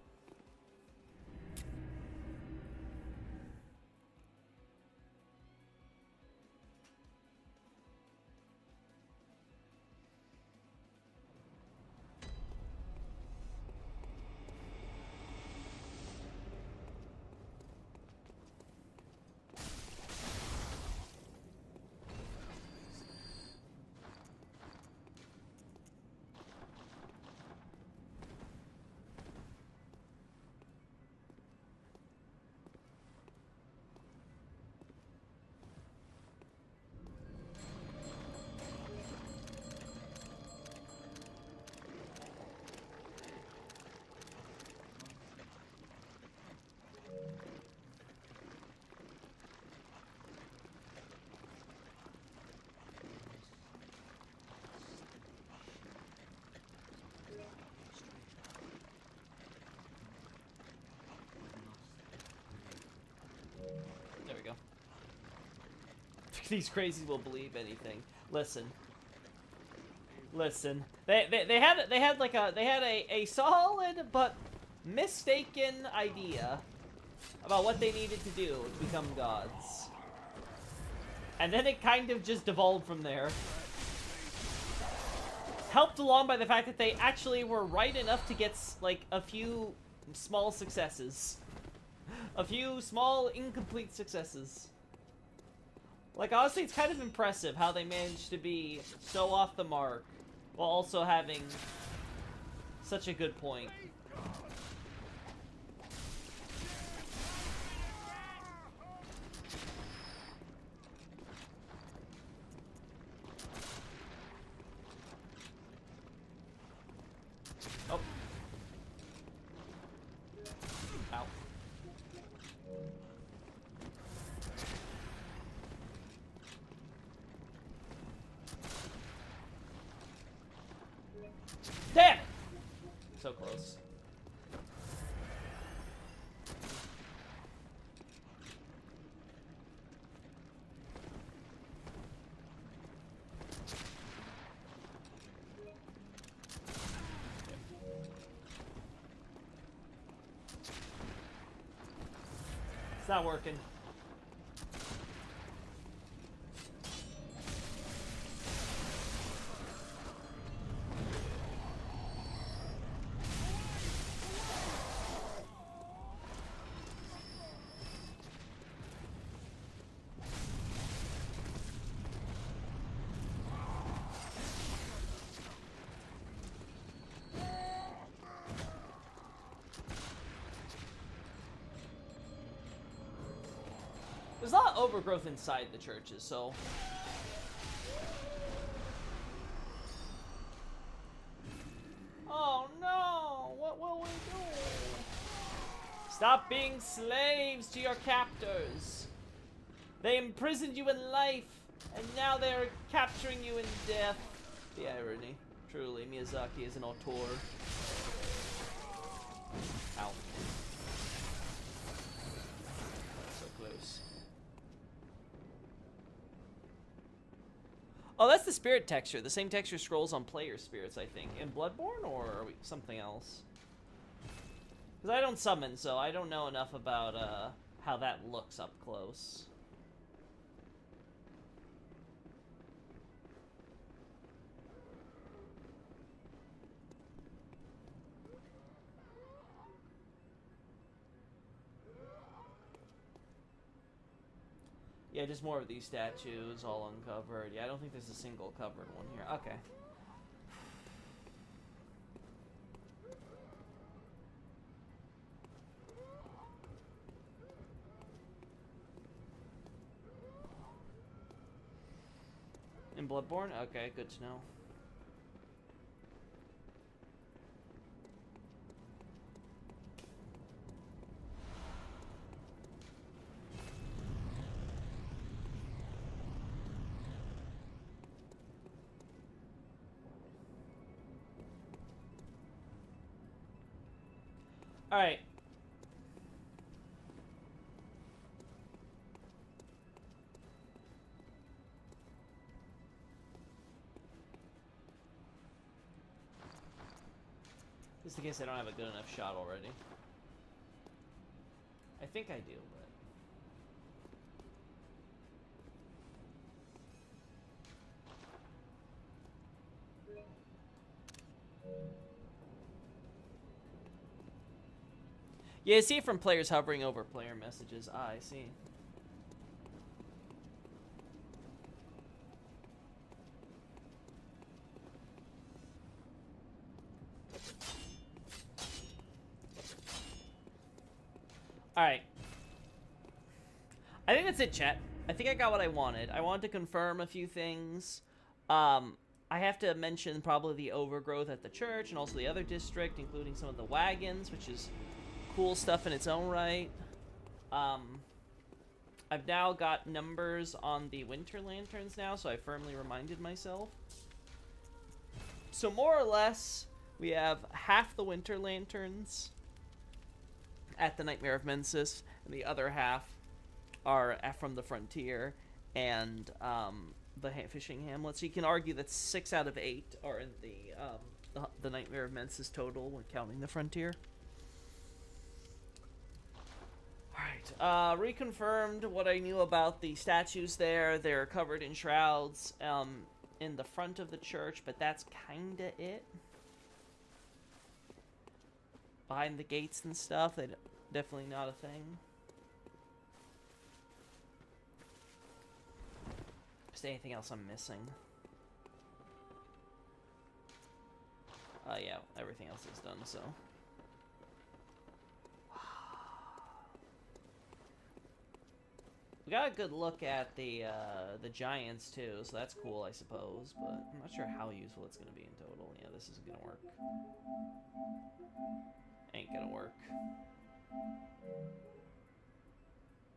There we go. These crazies will believe anything. Listen. Listen. They had a solid but mistaken idea about what they needed to do to become gods. And then it kind of just devolved from there. Helped along by the fact that they actually were right enough to get, like, a few small successes. A few small, incomplete successes. Like, honestly, it's kind of impressive how they managed to be so off the mark while also having such a good point. Oh. Ow. Damn it! So close. It's not working. There's a lot of overgrowth inside the churches, so... Oh no! What will we do? Stop being slaves to your captors! They imprisoned you in life, and now they're capturing you in death. The irony. Truly, Miyazaki is an auteur. Ow. So close. Oh, that's the spirit texture. The same texture scrolls on player spirits, I think. In Bloodborne, or are we something else? Because I don't summon, so I don't know enough about how that looks up close. Yeah, just more of these statues, all uncovered. Yeah, I don't think there's a single covered one here. Okay. In Bloodborne? Okay, good to know. Alright. Just in case I don't have a good enough shot already. I think I do, but... Yeah, I see it from players hovering over player messages. Ah, I see. Alright. I think that's it, chat. I think I got what I wanted. I wanted to confirm a few things. I have to mention probably the overgrowth at the church and also the other district, including some of the wagons, which is cool stuff in its own right. I've now got numbers on the winter lanterns now, so I firmly reminded myself. So more or less, we have half the winter lanterns at the Nightmare of Mensis, and the other half are from the Frontier and the fishing hamlet. So you can argue that 6 out of 8 are in the Nightmare of Mensis total when counting the Frontier. Alright, reconfirmed what I knew about the statues there. They're covered in shrouds in the front of the church, but that's kinda it. Behind the gates and stuff, they definitely not a thing. Is there anything else I'm missing? Yeah, everything else is done, so. We got a good look at the giants too, so that's cool, I suppose. But I'm not sure how useful it's gonna be in total. Yeah, this isn't gonna work. Ain't gonna work.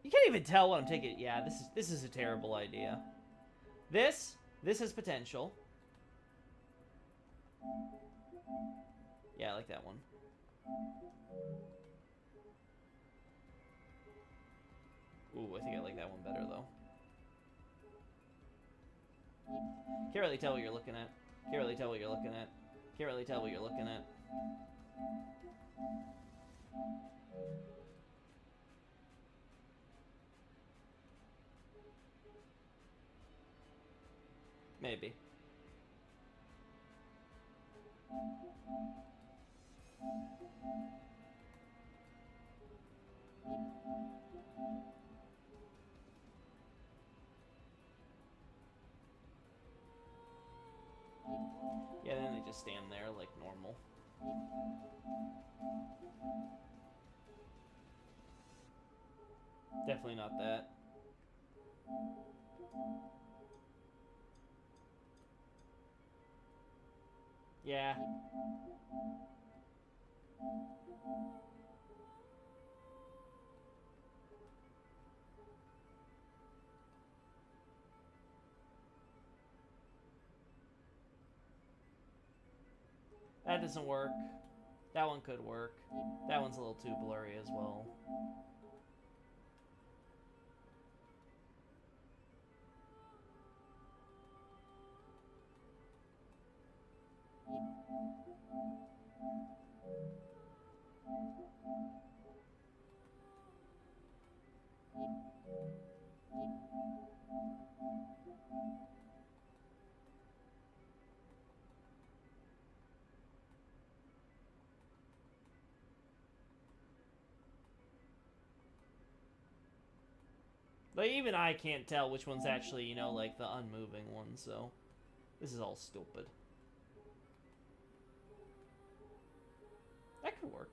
You can't even tell what I'm taking. Yeah, this is a terrible idea. This has potential. Yeah, I like that one. Ooh, I think I like that one better, though. Can't really tell what you're looking at. Can't really tell what you're looking at. Can't really tell what you're looking at. Maybe. Yeah, then they just stand there like normal. Definitely not that. Yeah. That doesn't work. That one could work. That one's a little too blurry as well. Like, even I can't tell which one's actually, you know, like, the unmoving one, so... This is all stupid. That could work.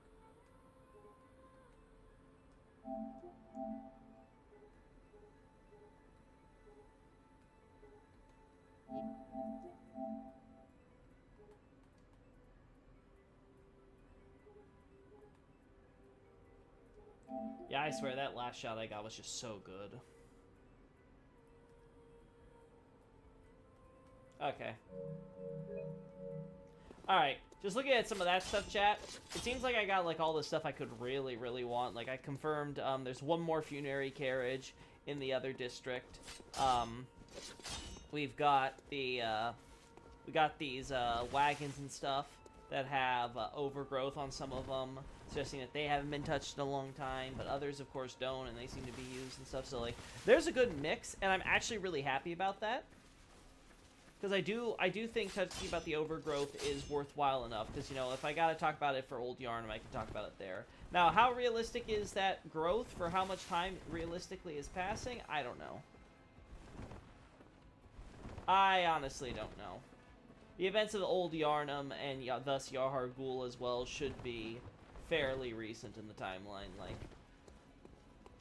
Yeah, I swear, that last shot I got was just so good. Okay. Alright, just looking at some of that stuff, chat, it seems like I got, like, all the stuff I could really, really want. Like, I confirmed, there's one more funerary carriage in the other district. We've got the, we got these, wagons and stuff that have, overgrowth on some of them, suggesting that they haven't been touched in a long time, but others, of course, don't, and they seem to be used and stuff. So, like, there's a good mix, and I'm actually really happy about that. Because I do think talking about the overgrowth is worthwhile enough. Because, you know, if I gotta talk about it for Old Yarnum, I can talk about it there. Now, how realistic is that growth for how much time realistically is passing? I don't know. I honestly don't know. The events of Old Yarnum and thus Yahar Ghul as well should be fairly recent in the timeline. Like,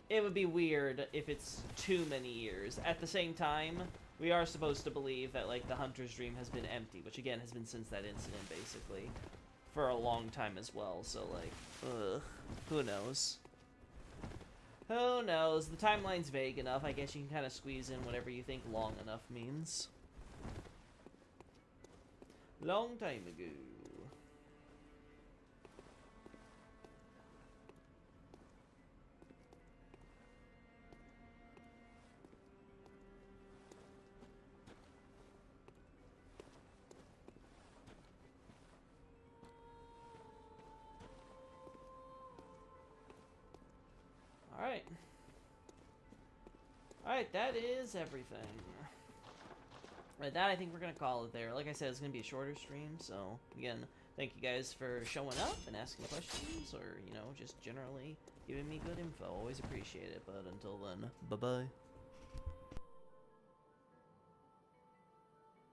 it would be weird if it's too many years. At the same time, we are supposed to believe that, like, the Hunter's Dream has been empty, which, again, has been since that incident, basically, for a long time as well, so, like, ugh, who knows? Who knows? The timeline's vague enough. I guess you can kind of squeeze in whatever you think long enough means. Long time ago. Alright. Alright, that is everything. Right, that I think we're going to call it there. Like I said, it's going to be a shorter stream, so, again, thank you guys for showing up and asking questions, or, you know, just generally giving me good info. Always appreciate it, but until then, bye-bye.